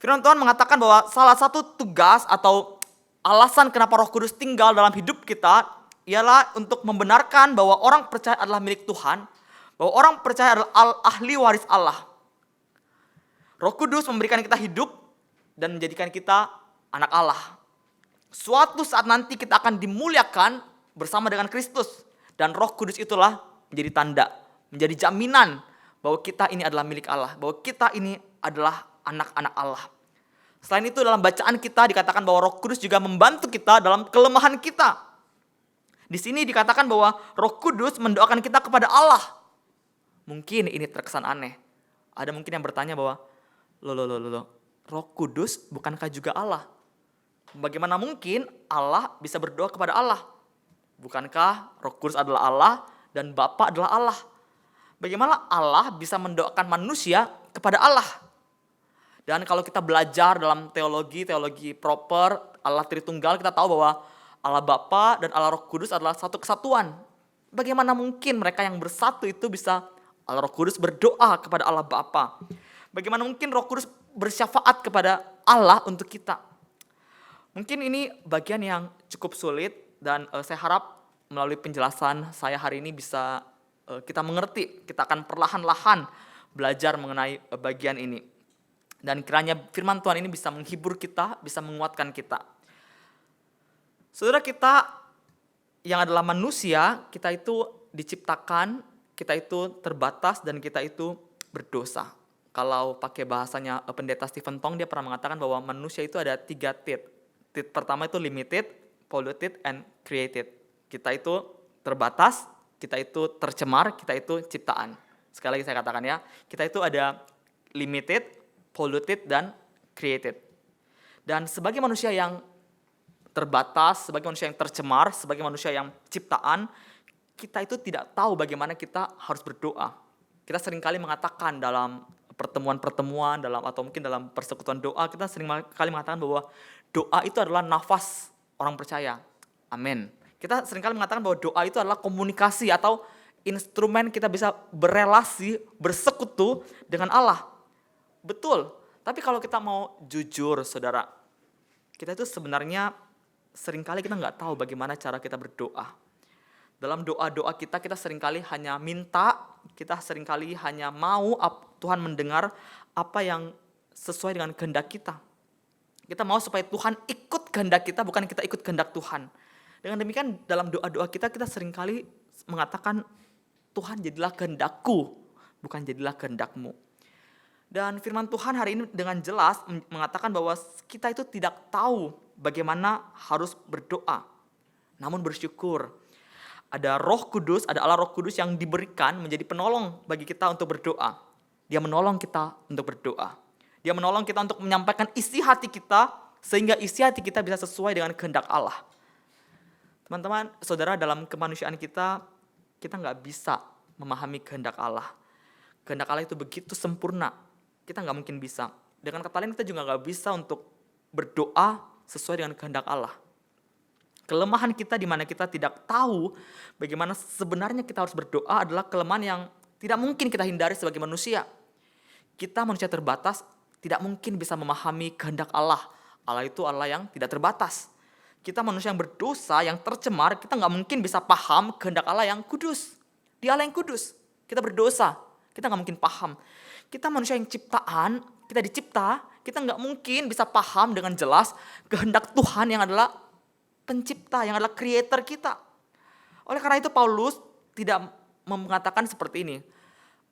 Firman Tuhan mengatakan bahwa salah satu tugas atau alasan kenapa Roh Kudus tinggal dalam hidup kita ialah untuk membenarkan bahwa orang percaya adalah milik Tuhan, bahwa orang percaya adalah ahli waris Allah. Roh Kudus memberikan kita hidup dan menjadikan kita anak Allah. Suatu saat nanti kita akan dimuliakan bersama dengan Kristus, dan Roh Kudus itulah menjadi tanda, menjadi jaminan bahwa kita ini adalah milik Allah, bahwa kita ini adalah anak-anak Allah. Selain itu dalam bacaan kita dikatakan bahwa Roh Kudus juga membantu kita dalam kelemahan kita. Di sini dikatakan bahwa Roh Kudus mendoakan kita kepada Allah. Mungkin ini terkesan aneh. Ada mungkin yang bertanya bahwa, Roh Kudus bukankah juga Allah? Bagaimana mungkin Allah bisa berdoa kepada Allah? Bukankah Roh Kudus adalah Allah dan Bapa adalah Allah? Bagaimana Allah bisa mendoakan manusia kepada Allah? Dan kalau kita belajar dalam teologi proper Allah Tritunggal, kita tahu bahwa Allah Bapa dan Allah Roh Kudus adalah satu kesatuan. Bagaimana mungkin mereka yang bersatu itu bisa Allah Roh Kudus berdoa kepada Allah Bapa? Bagaimana mungkin Roh Kudus bersyafaat kepada Allah untuk kita? Mungkin ini bagian yang cukup sulit dan saya harap melalui penjelasan saya hari ini bisa kita mengerti. Kita akan perlahan-lahan belajar mengenai bagian ini. Dan kiranya firman Tuhan ini bisa menghibur kita, bisa menguatkan kita. Saudara, kita yang adalah manusia, kita itu diciptakan, kita itu terbatas, dan kita itu berdosa. Kalau pakai bahasanya pendeta Stephen Tong, dia pernah mengatakan bahwa manusia itu ada 3 tit. Tit pertama itu limited, polluted, and created. Kita itu terbatas, kita itu tercemar, kita itu ciptaan. Sekali lagi saya katakan ya, kita itu ada limited, polluted, dan created. Dan sebagai manusia yang terbatas, sebagai manusia yang tercemar, sebagai manusia yang ciptaan, kita itu tidak tahu bagaimana kita harus berdoa. Kita seringkali mengatakan dalam pertemuan-pertemuan, atau mungkin dalam persekutuan doa, kita seringkali mengatakan bahwa doa itu adalah nafas orang percaya. Amin. Kita seringkali mengatakan bahwa doa itu adalah komunikasi atau instrumen kita bisa berelasi, bersekutu dengan Allah. Betul, tapi kalau kita mau jujur, saudara, kita itu sebenarnya seringkali kita nggak tahu bagaimana cara kita berdoa. Dalam doa-doa kita seringkali hanya minta, kita seringkali hanya mau Tuhan mendengar apa yang sesuai dengan kehendak kita. Kita mau supaya Tuhan ikut kehendak kita, bukan kita ikut kehendak Tuhan. Dengan demikian dalam doa-doa kita seringkali mengatakan, Tuhan jadilah kehendakku, bukan jadilah kehendakmu. Dan firman Tuhan hari ini dengan jelas mengatakan bahwa kita itu tidak tahu bagaimana harus berdoa. Namun bersyukur, ada Roh Kudus, ada Allah Roh Kudus yang diberikan menjadi penolong bagi kita untuk berdoa. Dia menolong kita untuk berdoa. Dia menolong kita untuk menyampaikan isi hati kita, sehingga isi hati kita bisa sesuai dengan kehendak Allah. Teman-teman, saudara, dalam kemanusiaan kita nggak bisa memahami kehendak Allah. Kehendak Allah itu begitu sempurna, kita nggak mungkin bisa. Dengan kata lain, kita juga nggak bisa untuk berdoa sesuai dengan kehendak Allah. Kelemahan kita di mana kita tidak tahu bagaimana sebenarnya kita harus berdoa adalah kelemahan yang tidak mungkin kita hindari sebagai manusia. Kita manusia terbatas, tidak mungkin bisa memahami kehendak Allah. Allah itu Allah yang tidak terbatas. Kita manusia yang berdosa, yang tercemar, kita nggak mungkin bisa paham kehendak Allah yang kudus. Dia Allah yang kudus. Kita berdosa, kita nggak mungkin paham. Kita manusia yang ciptaan, kita dicipta, kita nggak mungkin bisa paham dengan jelas kehendak Tuhan yang adalah pencipta, yang adalah creator kita. Oleh karena itu Paulus tidak mengatakan seperti ini.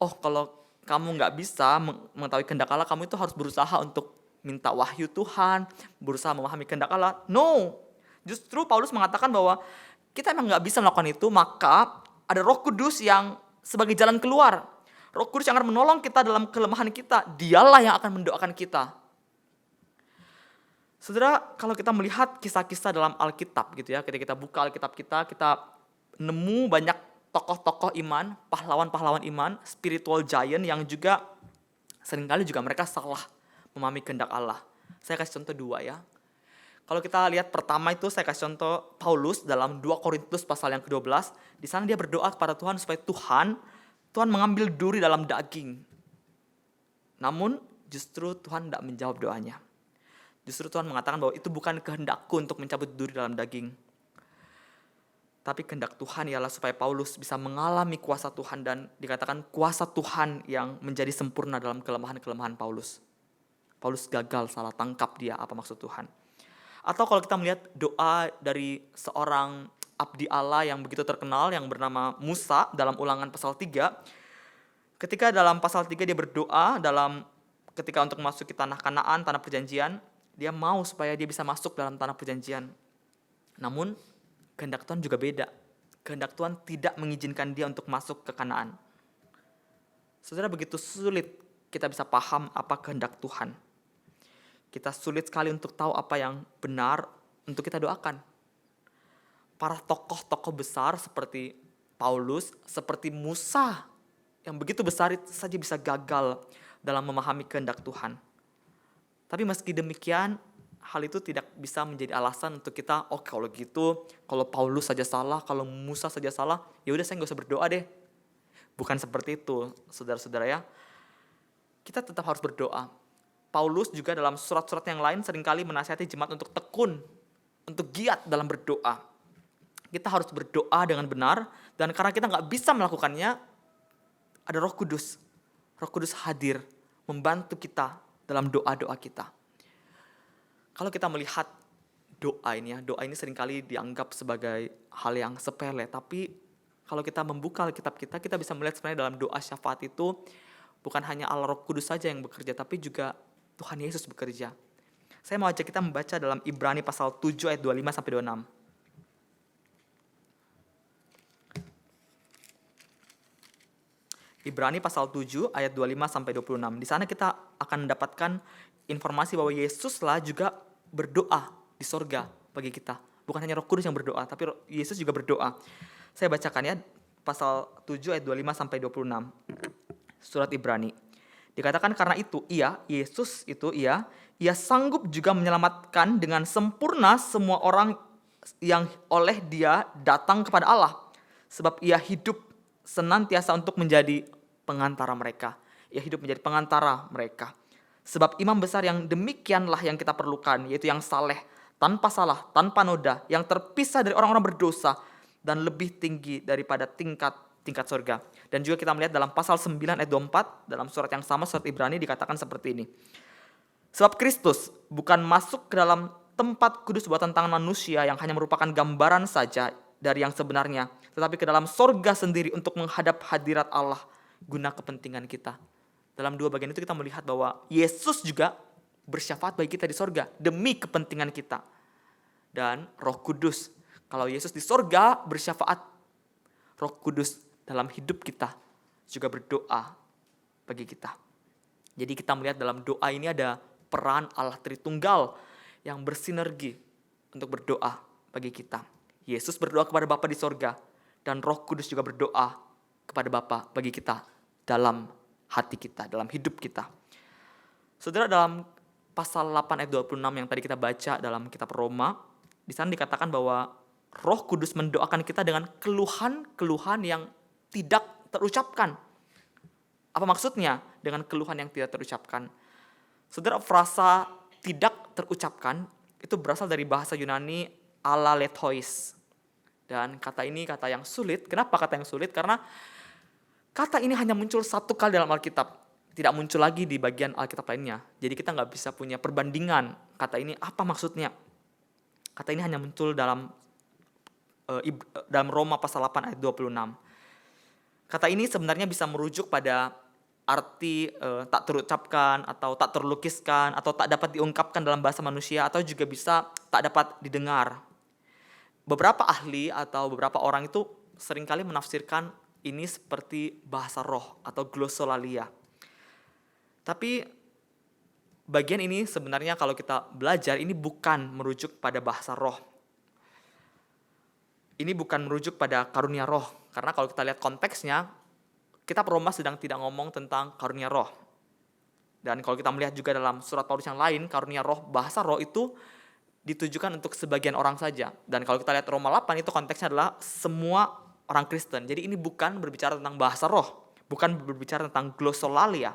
Oh, kalau kamu nggak bisa mengetahui kehendak Allah, kamu itu harus berusaha untuk minta wahyu Tuhan, berusaha memahami kehendak Allah. No, justru Paulus mengatakan bahwa kita emang nggak bisa melakukan itu, maka ada Roh Kudus yang sebagai jalan keluar. Roh Kudus yang akan menolong kita dalam kelemahan kita. Dialah yang akan mendoakan kita. Saudara, kalau kita melihat kisah-kisah dalam Alkitab gitu ya, ketika kita buka Alkitab kita nemu banyak tokoh-tokoh iman, pahlawan-pahlawan iman, spiritual giant yang juga seringkali juga mereka salah memahami kehendak Allah. Saya kasih contoh 2 ya. Kalau kita lihat pertama itu saya kasih contoh Paulus dalam 2 Korintus pasal yang ke-12. Di sana dia berdoa kepada Tuhan supaya Tuhan mengambil duri dalam daging. Namun justru Tuhan tidak menjawab doanya. Justru Tuhan mengatakan bahwa itu bukan kehendakku untuk mencabut duri dalam daging. Tapi kehendak Tuhan ialah supaya Paulus bisa mengalami kuasa Tuhan, dan dikatakan kuasa Tuhan yang menjadi sempurna dalam kelemahan-kelemahan Paulus. Paulus gagal salah tangkap dia apa maksud Tuhan. Atau kalau kita melihat doa dari seorang abdi Allah yang begitu terkenal yang bernama Musa dalam Ulangan pasal 3. Ketika dalam pasal 3 dia berdoa ketika untuk masuk ke tanah Kanaan, tanah perjanjian, dia mau supaya dia bisa masuk dalam tanah perjanjian. Namun kehendak Tuhan juga beda. Kehendak Tuhan tidak mengizinkan dia untuk masuk ke Kanaan. Saudara, begitu sulit kita bisa paham apa kehendak Tuhan. Kita sulit sekali untuk tahu apa yang benar untuk kita doakan. Para tokoh-tokoh besar seperti Paulus, seperti Musa, yang begitu besar itu saja bisa gagal dalam memahami kehendak Tuhan. Tapi meski demikian, hal itu tidak bisa menjadi alasan untuk kita, kalau gitu, kalau Paulus saja salah, kalau Musa saja salah, ya udah saya nggak usah berdoa deh. Bukan seperti itu, saudara-saudara ya. Kita tetap harus berdoa. Paulus juga dalam surat-surat yang lain seringkali menasihati jemaat untuk tekun, untuk giat dalam berdoa. Kita harus berdoa dengan benar, dan karena kita nggak bisa melakukannya, ada Roh Kudus. Roh Kudus hadir membantu kita dalam doa-doa kita. Kalau kita melihat doa ini seringkali dianggap sebagai hal yang sepele, tapi kalau kita membuka Alkitab kita bisa melihat sebenarnya dalam doa syafaat itu bukan hanya Allah Roh Kudus saja yang bekerja, tapi juga Tuhan Yesus bekerja. Saya mau ajak kita membaca dalam Ibrani pasal 7 ayat 25 sampai 26. Ibrani pasal 7 ayat 25 sampai 26. Di sana kita akan mendapatkan informasi bahwa Yesuslah juga berdoa di sorga bagi kita. Bukan hanya Roh Kudus yang berdoa, tapi Yesus juga berdoa. Saya bacakan ya, pasal 7 ayat 25 sampai 26. Surat Ibrani. Dikatakan karena itu Yesus ia sanggup juga menyelamatkan dengan sempurna semua orang yang oleh dia datang kepada Allah. Sebab ia hidup senantiasa untuk menjadi pengantara mereka. Ia hidup menjadi pengantara mereka. Sebab imam besar yang demikianlah yang kita perlukan, yaitu yang saleh, tanpa salah, tanpa noda, yang terpisah dari orang-orang berdosa, dan lebih tinggi daripada tingkat surga. Dan juga kita melihat dalam pasal 9 ayat 24, dalam surat yang sama, surat Ibrani, dikatakan seperti ini. Sebab Kristus bukan masuk ke dalam tempat kudus buatan tangan manusia yang hanya merupakan gambaran saja dari yang sebenarnya, tetapi ke dalam sorga sendiri untuk menghadap hadirat Allah guna kepentingan kita. Dalam dua bagian itu kita melihat bahwa Yesus juga bersyafaat bagi kita di sorga demi kepentingan kita. Dan Roh Kudus, kalau Yesus di sorga bersyafaat, Roh Kudus dalam hidup kita juga berdoa bagi kita. Jadi kita melihat dalam doa ini ada peran Allah Tritunggal yang bersinergi untuk berdoa bagi kita. Yesus berdoa kepada Bapa di sorga, dan Roh Kudus juga berdoa kepada Bapa bagi kita dalam hati kita, dalam hidup kita. Saudara, dalam pasal 8 ayat 26 yang tadi kita baca dalam kitab Roma, di sana dikatakan bahwa Roh Kudus mendoakan kita dengan keluhan-keluhan yang tidak terucapkan. Apa maksudnya dengan keluhan yang tidak terucapkan? Saudara, frasa tidak terucapkan itu berasal dari bahasa Yunani alaletois. Dan kata ini kata yang sulit. Kenapa kata yang sulit? Karena kata ini hanya muncul satu kali dalam Alkitab. Tidak muncul lagi di bagian Alkitab lainnya. Jadi kita nggak bisa punya perbandingan. Kata ini apa maksudnya? Kata ini hanya muncul dalam Roma pasal 8 ayat 26. Kata ini sebenarnya bisa merujuk pada arti tak terucapkan atau tak terlukiskan atau tak dapat diungkapkan dalam bahasa manusia, atau juga bisa tak dapat didengar. Beberapa ahli atau beberapa orang itu seringkali menafsirkan ini seperti bahasa roh atau glossolalia. Tapi bagian ini sebenarnya kalau kita belajar ini bukan merujuk pada bahasa roh. Ini bukan merujuk pada karunia roh. Karena kalau kita lihat konteksnya, kitab Roma sedang tidak ngomong tentang karunia roh. Dan kalau kita melihat juga dalam surat Paulus yang lain, karunia roh, bahasa roh itu ditujukan untuk sebagian orang saja. Dan kalau kita lihat Roma 8 itu konteksnya adalah semua orang Kristen. Jadi ini bukan berbicara tentang bahasa roh, bukan berbicara tentang glossolalia.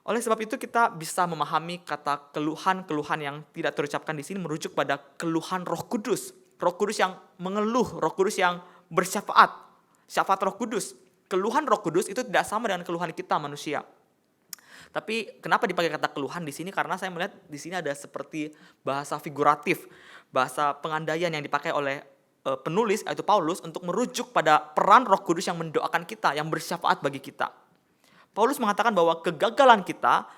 Oleh sebab itu kita bisa memahami kata keluhan-keluhan yang tidak terucapkan di sini merujuk pada keluhan Roh Kudus. Roh Kudus yang mengeluh, Roh Kudus yang bersyafaat, syafaat Roh Kudus. Keluhan Roh Kudus itu tidak sama dengan keluhan kita manusia. Tapi kenapa dipakai kata keluhan di sini? Karena saya melihat di sini ada seperti bahasa figuratif, bahasa pengandaian yang dipakai oleh penulis yaitu Paulus untuk merujuk pada peran Roh Kudus yang mendoakan kita, yang bersyafaat bagi kita. Paulus mengatakan bahwa kegagalan kita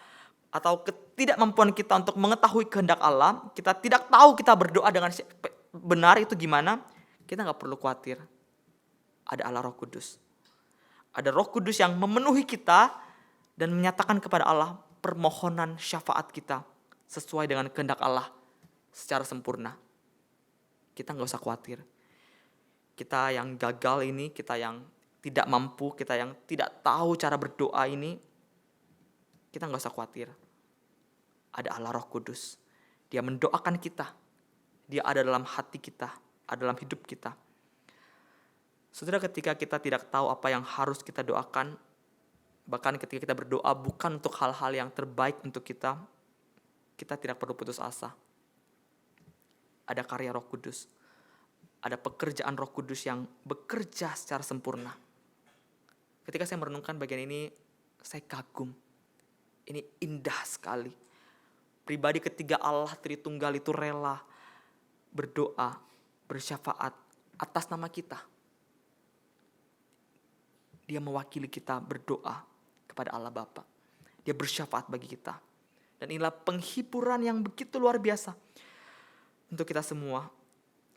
atau ketidakmampuan kita untuk mengetahui kehendak Allah, kita tidak tahu kita berdoa dengan benar itu gimana, kita gak perlu khawatir. Ada Allah Roh Kudus. Ada Roh Kudus yang memenuhi kita dan menyatakan kepada Allah permohonan syafaat kita sesuai dengan kehendak Allah secara sempurna. Kita gak usah khawatir. Kita yang gagal ini, kita yang tidak mampu, kita yang tidak tahu cara berdoa ini, kita gak usah khawatir. Ada Allah Roh Kudus. Dia mendoakan kita. Dia ada dalam hati kita, ada dalam hidup kita. Saudara, ketika kita tidak tahu apa yang harus kita doakan, bahkan ketika kita berdoa bukan untuk hal-hal yang terbaik untuk kita tidak perlu putus asa. Ada karya Roh Kudus. Ada pekerjaan Roh Kudus yang bekerja secara sempurna. Ketika saya merenungkan bagian ini, saya kagum. Ini indah sekali. Pribadi ketiga Allah Tritunggal itu rela berdoa, bersyafaat atas nama kita. Dia mewakili kita berdoa kepada Allah Bapa. Dia bersyafaat bagi kita. Dan inilah penghiburan yang begitu luar biasa untuk kita semua.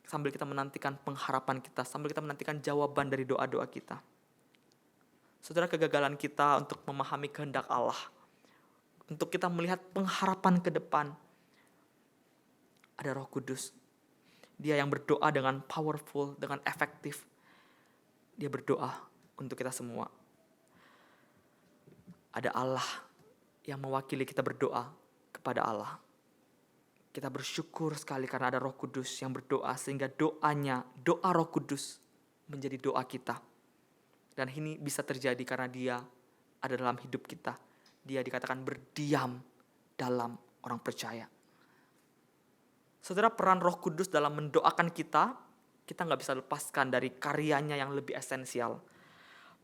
Sambil kita menantikan pengharapan kita, sambil kita menantikan jawaban dari doa-doa kita. Saudara, kegagalan kita untuk memahami kehendak Allah, untuk kita melihat pengharapan ke depan, ada Roh Kudus. Dia yang berdoa dengan powerful, dengan efektif. Dia berdoa untuk kita semua. Ada Allah yang mewakili kita berdoa kepada Allah. Kita bersyukur sekali karena ada Roh Kudus yang berdoa, sehingga doanya, doa Roh Kudus menjadi doa kita. Dan ini bisa terjadi karena dia ada dalam hidup kita. Dia dikatakan berdiam dalam orang percaya. Saudara, peran Roh Kudus dalam mendoakan kita nggak bisa lepaskan dari karyanya yang lebih esensial.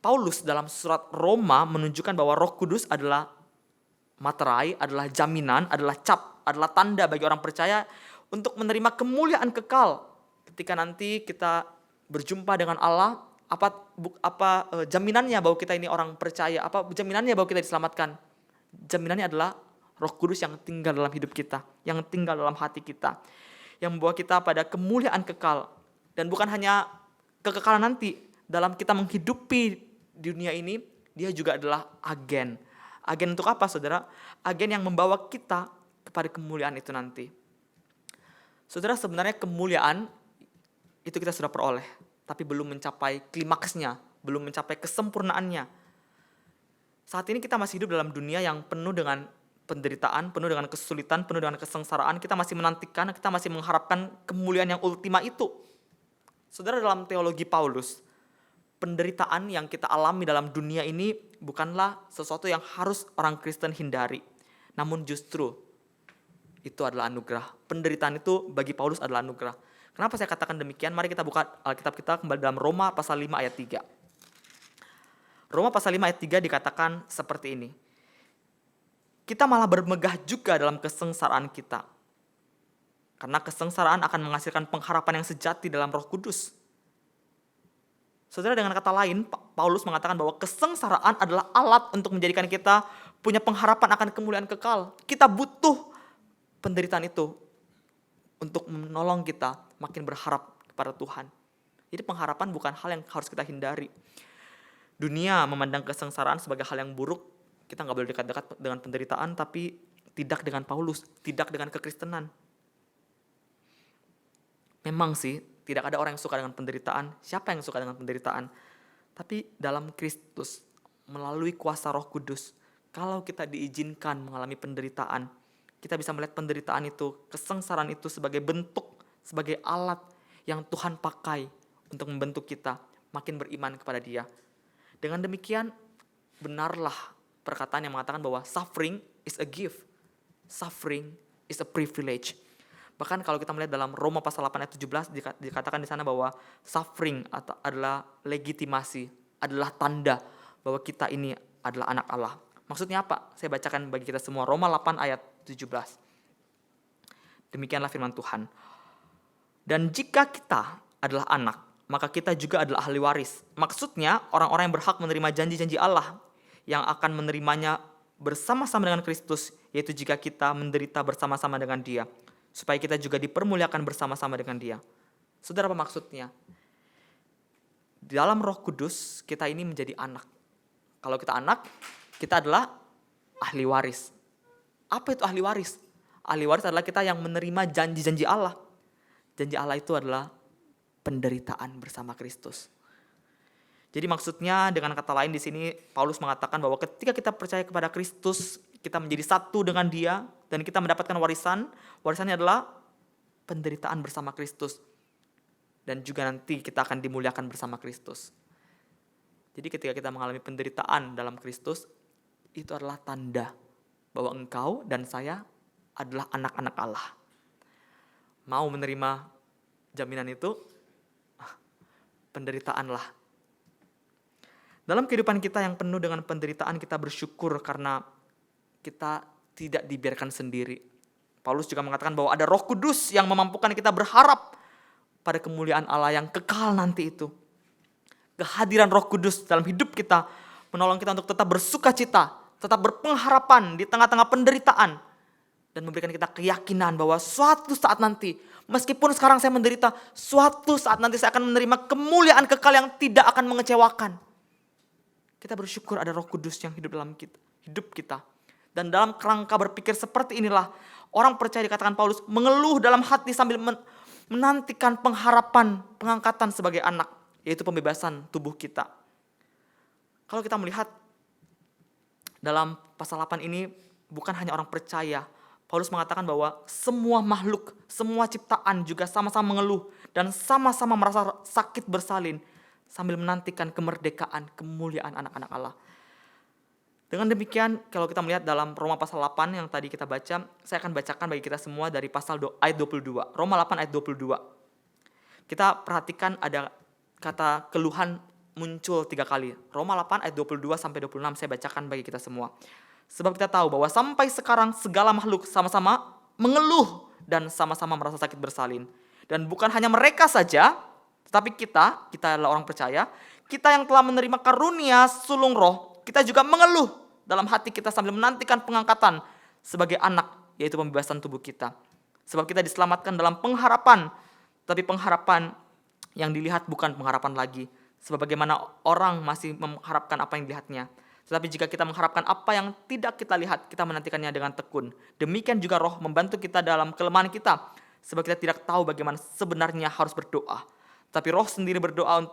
Paulus dalam surat Roma menunjukkan bahwa Roh Kudus adalah materai, adalah jaminan, adalah cap, adalah tanda bagi orang percaya untuk menerima kemuliaan kekal. Ketika nanti kita berjumpa dengan Allah, apa jaminannya bahwa kita ini orang percaya? Apa jaminannya bahwa kita diselamatkan? Jaminannya adalah Roh Kudus yang tinggal dalam hidup kita, yang tinggal dalam hati kita, yang membawa kita pada kemuliaan kekal. Dan bukan hanya kekekalan nanti, dalam kita menghidupi dunia ini, dia juga adalah agen. Agen untuk apa, saudara? Agen yang membawa kita kepada kemuliaan itu nanti. Saudara, sebenarnya kemuliaan itu kita sudah peroleh, tapi belum mencapai klimaksnya, belum mencapai kesempurnaannya. Saat ini kita masih hidup dalam dunia yang penuh dengan penderitaan, penuh dengan kesulitan, penuh dengan kesengsaraan. Kita masih menantikan, kita masih mengharapkan kemuliaan yang ultima itu. Saudara, dalam teologi Paulus, penderitaan yang kita alami dalam dunia ini bukanlah sesuatu yang harus orang Kristen hindari. Namun justru itu adalah anugerah. Penderitaan itu bagi Paulus adalah anugerah. Kenapa saya katakan demikian? Mari kita buka Alkitab kita kembali dalam Roma pasal 5 ayat 3. Roma pasal 5 ayat 3 dikatakan seperti ini. Kita malah bermegah juga dalam kesengsaraan kita. Karena kesengsaraan akan menghasilkan pengharapan yang sejati dalam Roh Kudus. Saudara, dengan kata lain, Paulus mengatakan bahwa kesengsaraan adalah alat untuk menjadikan kita punya pengharapan akan kemuliaan kekal. Kita butuh penderitaan itu untuk menolong kita makin berharap kepada Tuhan. Jadi pengharapan bukan hal yang harus kita hindari. Dunia memandang kesengsaraan sebagai hal yang buruk. Kita nggak boleh dekat-dekat dengan penderitaan, tapi tidak dengan Paulus, tidak dengan kekristenan. Memang sih, tidak ada orang yang suka dengan penderitaan. Siapa yang suka dengan penderitaan? Tapi dalam Kristus, melalui kuasa Roh Kudus, kalau kita diizinkan mengalami penderitaan, kita bisa melihat penderitaan itu, kesengsaraan itu sebagai bentuk, sebagai alat yang Tuhan pakai untuk membentuk kita makin beriman kepada Dia. Dengan demikian, benarlah perkataan yang mengatakan bahwa suffering is a gift. Suffering is a privilege. Bahkan kalau kita melihat dalam Roma pasal 8 ayat 17 dikatakan di sana bahwa suffering adalah legitimasi, adalah tanda bahwa kita ini adalah anak Allah. Maksudnya apa? Saya bacakan bagi kita semua Roma 8 ayat 17. Demikianlah firman Tuhan. Dan jika kita adalah anak, maka kita juga adalah ahli waris. Maksudnya orang-orang yang berhak menerima janji-janji Allah yang akan menerimanya bersama-sama dengan Kristus, yaitu jika kita menderita bersama-sama dengan Dia, supaya kita juga dipermuliakan bersama-sama dengan Dia. Saudara, apa maksudnya? Di dalam Roh Kudus kita ini menjadi anak. Kalau kita anak, kita adalah ahli waris. Apa itu ahli waris? Ahli waris adalah kita yang menerima janji-janji Allah. Janji Allah itu adalah penderitaan bersama Kristus. Jadi maksudnya dengan kata lain di sini Paulus mengatakan bahwa ketika kita percaya kepada Kristus, kita menjadi satu dengan Dia dan kita mendapatkan warisan. Warisannya adalah penderitaan bersama Kristus. Dan juga nanti kita akan dimuliakan bersama Kristus. Jadi ketika kita mengalami penderitaan dalam Kristus, itu adalah tanda bahwa engkau dan saya adalah anak-anak Allah. Mau menerima jaminan itu? Penderitaanlah. Dalam kehidupan kita yang penuh dengan penderitaan, kita bersyukur karena kita tidak dibiarkan sendiri. Paulus juga mengatakan bahwa ada Roh Kudus yang memampukan kita berharap pada kemuliaan Allah yang kekal nanti itu. Kehadiran Roh Kudus dalam hidup kita menolong kita untuk tetap bersuka cita, tetap berpengharapan di tengah-tengah penderitaan, dan memberikan kita keyakinan bahwa suatu saat nanti, meskipun sekarang saya menderita, suatu saat nanti saya akan menerima kemuliaan kekal yang tidak akan mengecewakan. Kita bersyukur ada Roh Kudus yang hidup dalam hidup kita. Dan dalam kerangka berpikir seperti inilah, orang percaya dikatakan Paulus mengeluh dalam hati sambil menantikan pengharapan pengangkatan sebagai anak, yaitu pembebasan tubuh kita. Kalau kita melihat dalam pasal 8 ini, bukan hanya orang percaya. Paulus mengatakan bahwa semua makhluk, semua ciptaan juga sama-sama mengeluh dan sama-sama merasa sakit bersalin sambil menantikan kemerdekaan, kemuliaan anak-anak Allah. Dengan demikian, kalau kita melihat dalam Roma pasal 8 yang tadi kita baca, saya akan bacakan bagi kita semua dari pasal ayat 22. Roma 8 ayat 22. Kita perhatikan ada kata keluhan muncul 3 kali. Roma 8 ayat 22 sampai 26 saya bacakan bagi kita semua. Sebab kita tahu bahwa sampai sekarang segala makhluk sama-sama mengeluh dan sama-sama merasa sakit bersalin. Dan bukan hanya mereka saja, tetapi kita adalah orang percaya, kita yang telah menerima karunia sulung roh, kita juga mengeluh dalam hati kita sambil menantikan pengangkatan sebagai anak, yaitu pembebasan tubuh kita. Sebab kita diselamatkan dalam pengharapan, tapi pengharapan yang dilihat bukan pengharapan lagi. Sebab bagaimana orang masih mengharapkan apa yang dilihatnya. Tetapi jika kita mengharapkan apa yang tidak kita lihat, kita menantikannya dengan tekun. Demikian juga roh membantu kita dalam kelemahan kita. Sebab kita tidak tahu bagaimana sebenarnya harus berdoa. Tapi roh sendiri berdoa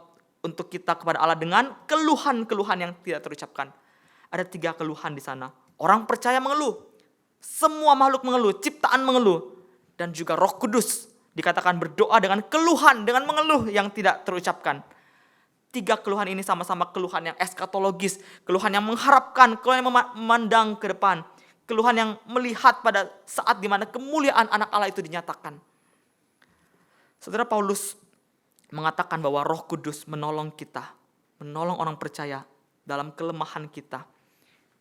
untuk kita kepada Allah dengan keluhan-keluhan yang tidak terucapkan. Ada 3 keluhan di sana. Orang percaya mengeluh. Semua makhluk mengeluh, ciptaan mengeluh. Dan juga Roh Kudus dikatakan berdoa dengan keluhan, dengan mengeluh yang tidak terucapkan. 3 keluhan ini sama-sama keluhan yang eskatologis, keluhan yang mengharapkan, keluhan yang memandang ke depan, keluhan yang melihat pada saat di mana kemuliaan anak Allah itu dinyatakan. Saudara, Paulus mengatakan bahwa Roh Kudus menolong kita, menolong orang percaya dalam kelemahan kita.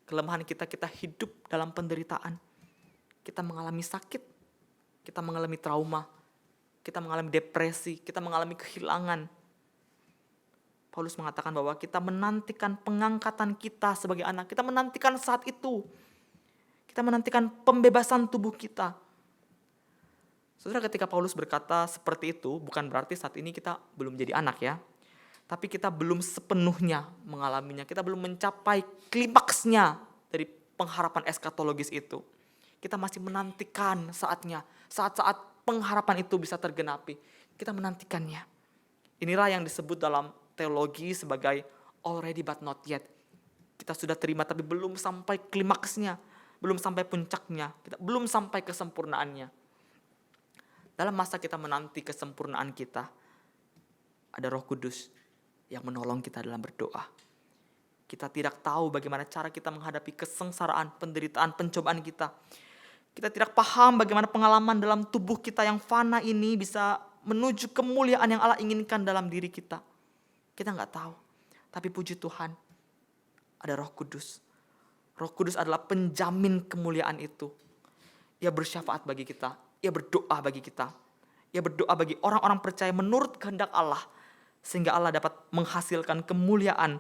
Kelemahan kita hidup dalam penderitaan. Kita mengalami sakit, kita mengalami trauma, kita mengalami depresi, kita mengalami kehilangan. Paulus mengatakan bahwa kita menantikan pengangkatan kita sebagai anak. Kita menantikan saat itu. Kita menantikan pembebasan tubuh kita. Saudara, ketika Paulus berkata seperti itu, bukan berarti saat ini kita belum jadi anak ya. Tapi kita belum sepenuhnya mengalaminya. Kita belum mencapai klimaksnya dari pengharapan eskatologis itu. Kita masih menantikan saatnya. Saat-saat pengharapan itu bisa tergenapi. Kita menantikannya. Inilah yang disebut dalam teologi sebagai already but not yet. Kita sudah terima tapi belum sampai klimaksnya. Belum sampai puncaknya. Kita belum sampai kesempurnaannya. Dalam masa kita menanti kesempurnaan kita, ada Roh Kudus yang menolong kita dalam berdoa. Kita tidak tahu bagaimana cara kita menghadapi kesengsaraan, penderitaan, pencobaan kita. Kita tidak paham bagaimana pengalaman dalam tubuh kita yang fana ini bisa menuju kemuliaan yang Allah inginkan dalam diri kita. Kita nggak tahu. Tapi puji Tuhan, ada Roh Kudus. Roh Kudus adalah penjamin kemuliaan itu. Ia bersyafaat bagi kita. Ia berdoa bagi kita. Ia berdoa bagi orang-orang percaya menurut kehendak Allah. Sehingga Allah dapat menghasilkan kemuliaan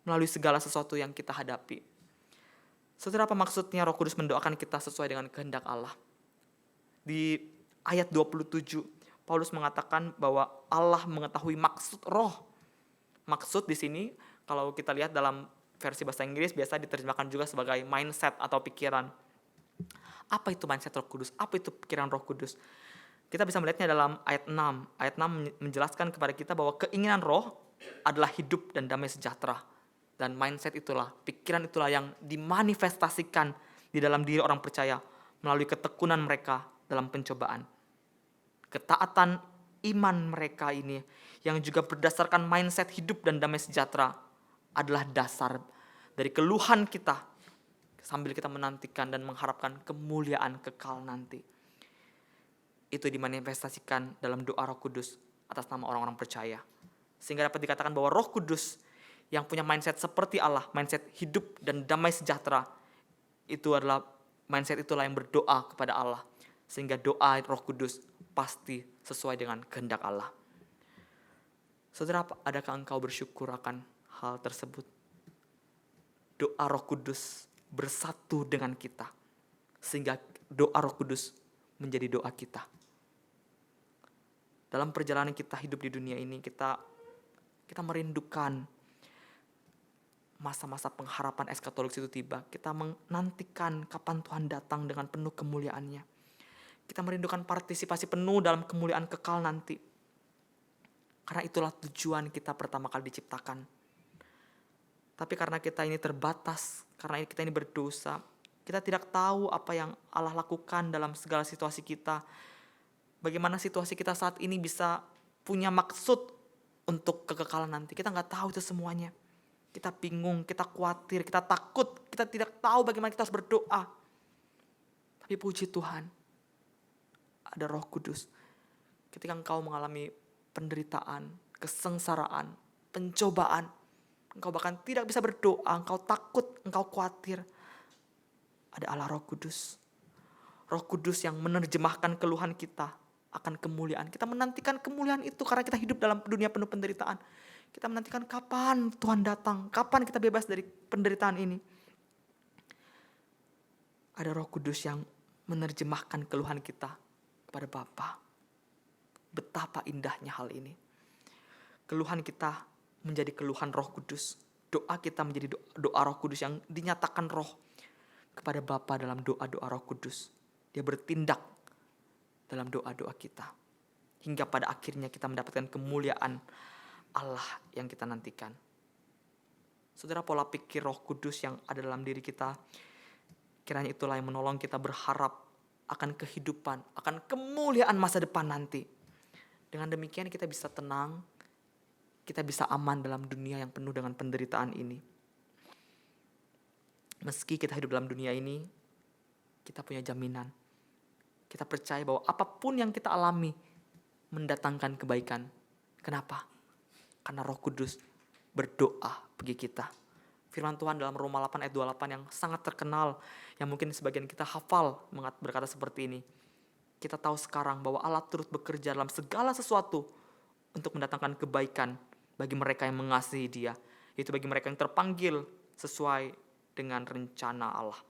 melalui segala sesuatu yang kita hadapi. Saudara, apa maksudnya Roh Kudus mendoakan kita sesuai dengan kehendak Allah? Di ayat 27, Paulus mengatakan bahwa Allah mengetahui maksud roh. Maksud di sini, kalau kita lihat dalam versi bahasa Inggris, biasa diterjemahkan juga sebagai mindset atau pikiran. Apa itu mindset Roh Kudus? Apa itu pikiran Roh Kudus? Kita bisa melihatnya dalam ayat 6. Ayat 6 menjelaskan kepada kita bahwa keinginan roh adalah hidup dan damai sejahtera. Dan mindset itulah, pikiran itulah yang dimanifestasikan di dalam diri orang percaya melalui ketekunan mereka dalam pencobaan. Ketaatan iman mereka ini yang juga berdasarkan mindset hidup dan damai sejahtera adalah dasar dari keluhan kita sambil kita menantikan dan mengharapkan kemuliaan kekal nanti. Itu dimanifestasikan dalam doa Roh Kudus atas nama orang-orang percaya. Sehingga dapat dikatakan bahwa Roh Kudus yang punya mindset seperti Allah, mindset hidup dan damai sejahtera, itu adalah mindset itulah yang berdoa kepada Allah. Sehingga doa Roh Kudus pasti sesuai dengan kehendak Allah. Saudara, adakah engkau bersyukur akan hal tersebut? Doa Roh Kudus bersatu dengan kita. Sehingga doa Roh Kudus menjadi doa kita. Dalam perjalanan kita hidup di dunia ini, kita merindukan masa-masa pengharapan eskatologis itu tiba. Kita menantikan kapan Tuhan datang dengan penuh kemuliaannya. Kita merindukan partisipasi penuh dalam kemuliaan kekal nanti. Karena itulah tujuan kita pertama kali diciptakan. Tapi karena kita ini terbatas, karena kita ini berdosa, kita tidak tahu apa yang Allah lakukan dalam segala situasi kita. Bagaimana situasi kita saat ini bisa punya maksud untuk kekekalan nanti. Kita nggak tahu itu semuanya. Kita bingung, kita khawatir, kita takut, kita kita tidak tahu bagaimana kita harus berdoa. Tapi puji Tuhan, ada Roh Kudus. Ketika engkau mengalami penderitaan, kesengsaraan, pencobaan, engkau bahkan tidak bisa berdoa, engkau takut, engkau khawatir. Ada Allah Roh Kudus. Roh Kudus yang menerjemahkan keluhan kita akan kemuliaan. Kita menantikan kemuliaan itu karena kita hidup dalam dunia penuh penderitaan. Kita menantikan kapan Tuhan datang, kapan kita bebas dari penderitaan ini. Ada Roh Kudus yang menerjemahkan keluhan kita kepada Bapa. Betapa indahnya hal ini. Keluhan kita menjadi keluhan Roh Kudus. Doa kita menjadi doa Roh Kudus yang dinyatakan Roh kepada Bapa dalam doa-doa Roh Kudus. Dia bertindak dalam doa-doa kita. Hingga pada akhirnya kita mendapatkan kemuliaan Allah yang kita nantikan. Saudara, pola pikir Roh Kudus yang ada dalam diri kita, kiranya itulah yang menolong kita berharap akan kehidupan, akan kemuliaan masa depan nanti. Dengan demikian kita bisa tenang, kita bisa aman dalam dunia yang penuh dengan penderitaan ini. Meski kita hidup dalam dunia ini, kita punya jaminan. Kita percaya bahwa apapun yang kita alami mendatangkan kebaikan. Kenapa? Karena Roh Kudus berdoa bagi kita. Firman Tuhan dalam Roma 8 ayat 28 yang sangat terkenal, yang mungkin sebagian kita hafal berkata seperti ini. Kita tahu sekarang bahwa Allah turut bekerja dalam segala sesuatu untuk mendatangkan kebaikan bagi mereka yang mengasihi Dia, yaitu bagi mereka yang terpanggil sesuai dengan rencana Allah.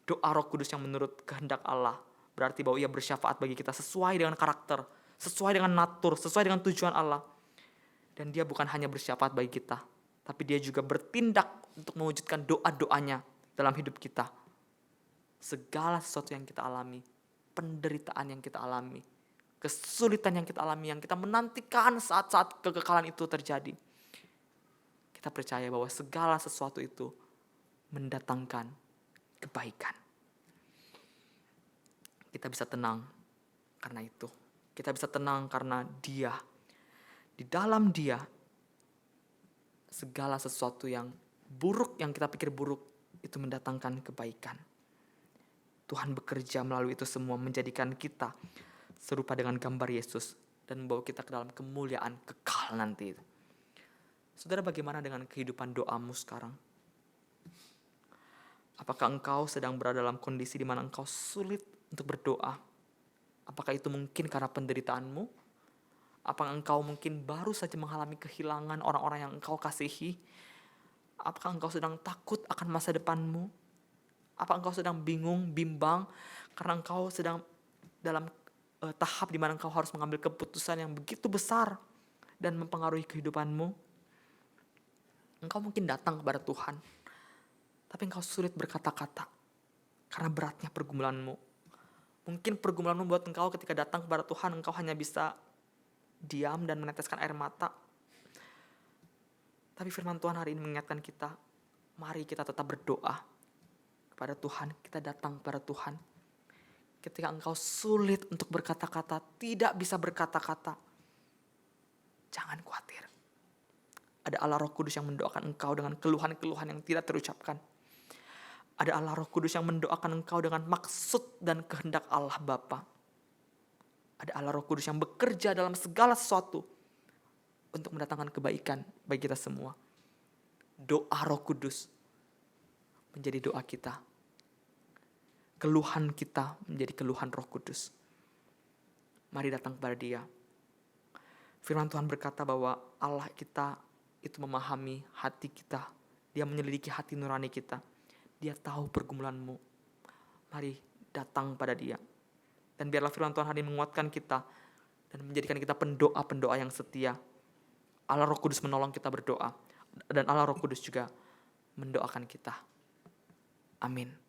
Doa Roh Kudus yang menurut kehendak Allah berarti bahwa Ia bersyafaat bagi kita sesuai dengan karakter, sesuai dengan natur, sesuai dengan tujuan Allah. Dan Dia bukan hanya bersyafaat bagi kita, tapi Dia juga bertindak untuk mewujudkan doa-doanya dalam hidup kita. Segala sesuatu yang kita alami, penderitaan yang kita alami, kesulitan yang kita alami, yang kita menantikan saat-saat kekekalan itu terjadi. Kita percaya bahwa segala sesuatu itu mendatangkan kebaikan. Kita bisa tenang karena itu. Kita bisa tenang karena Dia. Di dalam Dia, segala sesuatu yang buruk, yang kita pikir buruk, itu mendatangkan kebaikan. Tuhan bekerja melalui itu semua menjadikan kita serupa dengan gambar Yesus dan membawa kita ke dalam kemuliaan kekal nanti. Saudara, bagaimana dengan kehidupan doamu sekarang? Apakah engkau sedang berada dalam kondisi di mana engkau sulit untuk berdoa? Apakah itu mungkin karena penderitaanmu? Apakah engkau mungkin baru saja mengalami kehilangan orang-orang yang engkau kasihi? Apakah engkau sedang takut akan masa depanmu? Apakah engkau sedang bingung, bimbang karena engkau sedang dalam tahap di mana engkau harus mengambil keputusan yang begitu besar dan mempengaruhi kehidupanmu? Engkau mungkin datang kepada Tuhan, tapi engkau sulit berkata-kata karena beratnya pergumulanmu. Mungkin pergumulanmu buat engkau ketika datang kepada Tuhan, engkau hanya bisa diam dan meneteskan air mata. Tapi firman Tuhan hari ini mengingatkan kita, mari kita tetap berdoa kepada Tuhan, kita datang kepada Tuhan. Ketika engkau sulit untuk berkata-kata, tidak bisa berkata-kata, jangan khawatir. Ada Allah Roh Kudus yang mendoakan engkau dengan keluhan-keluhan yang tidak terucapkan. Ada Allah Roh Kudus yang mendoakan engkau dengan maksud dan kehendak Allah Bapa. Ada Allah Roh Kudus yang bekerja dalam segala sesuatu untuk mendatangkan kebaikan bagi kita semua. Doa Roh Kudus menjadi doa kita. Keluhan kita menjadi keluhan Roh Kudus. Mari datang kepada Dia. Firman Tuhan berkata bahwa Allah kita itu memahami hati kita. Dia menyelidiki hati nurani kita. Dia tahu pergumulanmu. Mari datang pada Dia. Dan biarlah firman Tuhan hari ini menguatkan kita dan menjadikan kita pendoa-pendoa yang setia. Allah Roh Kudus menolong kita berdoa. Dan Allah Roh Kudus juga mendoakan kita. Amin.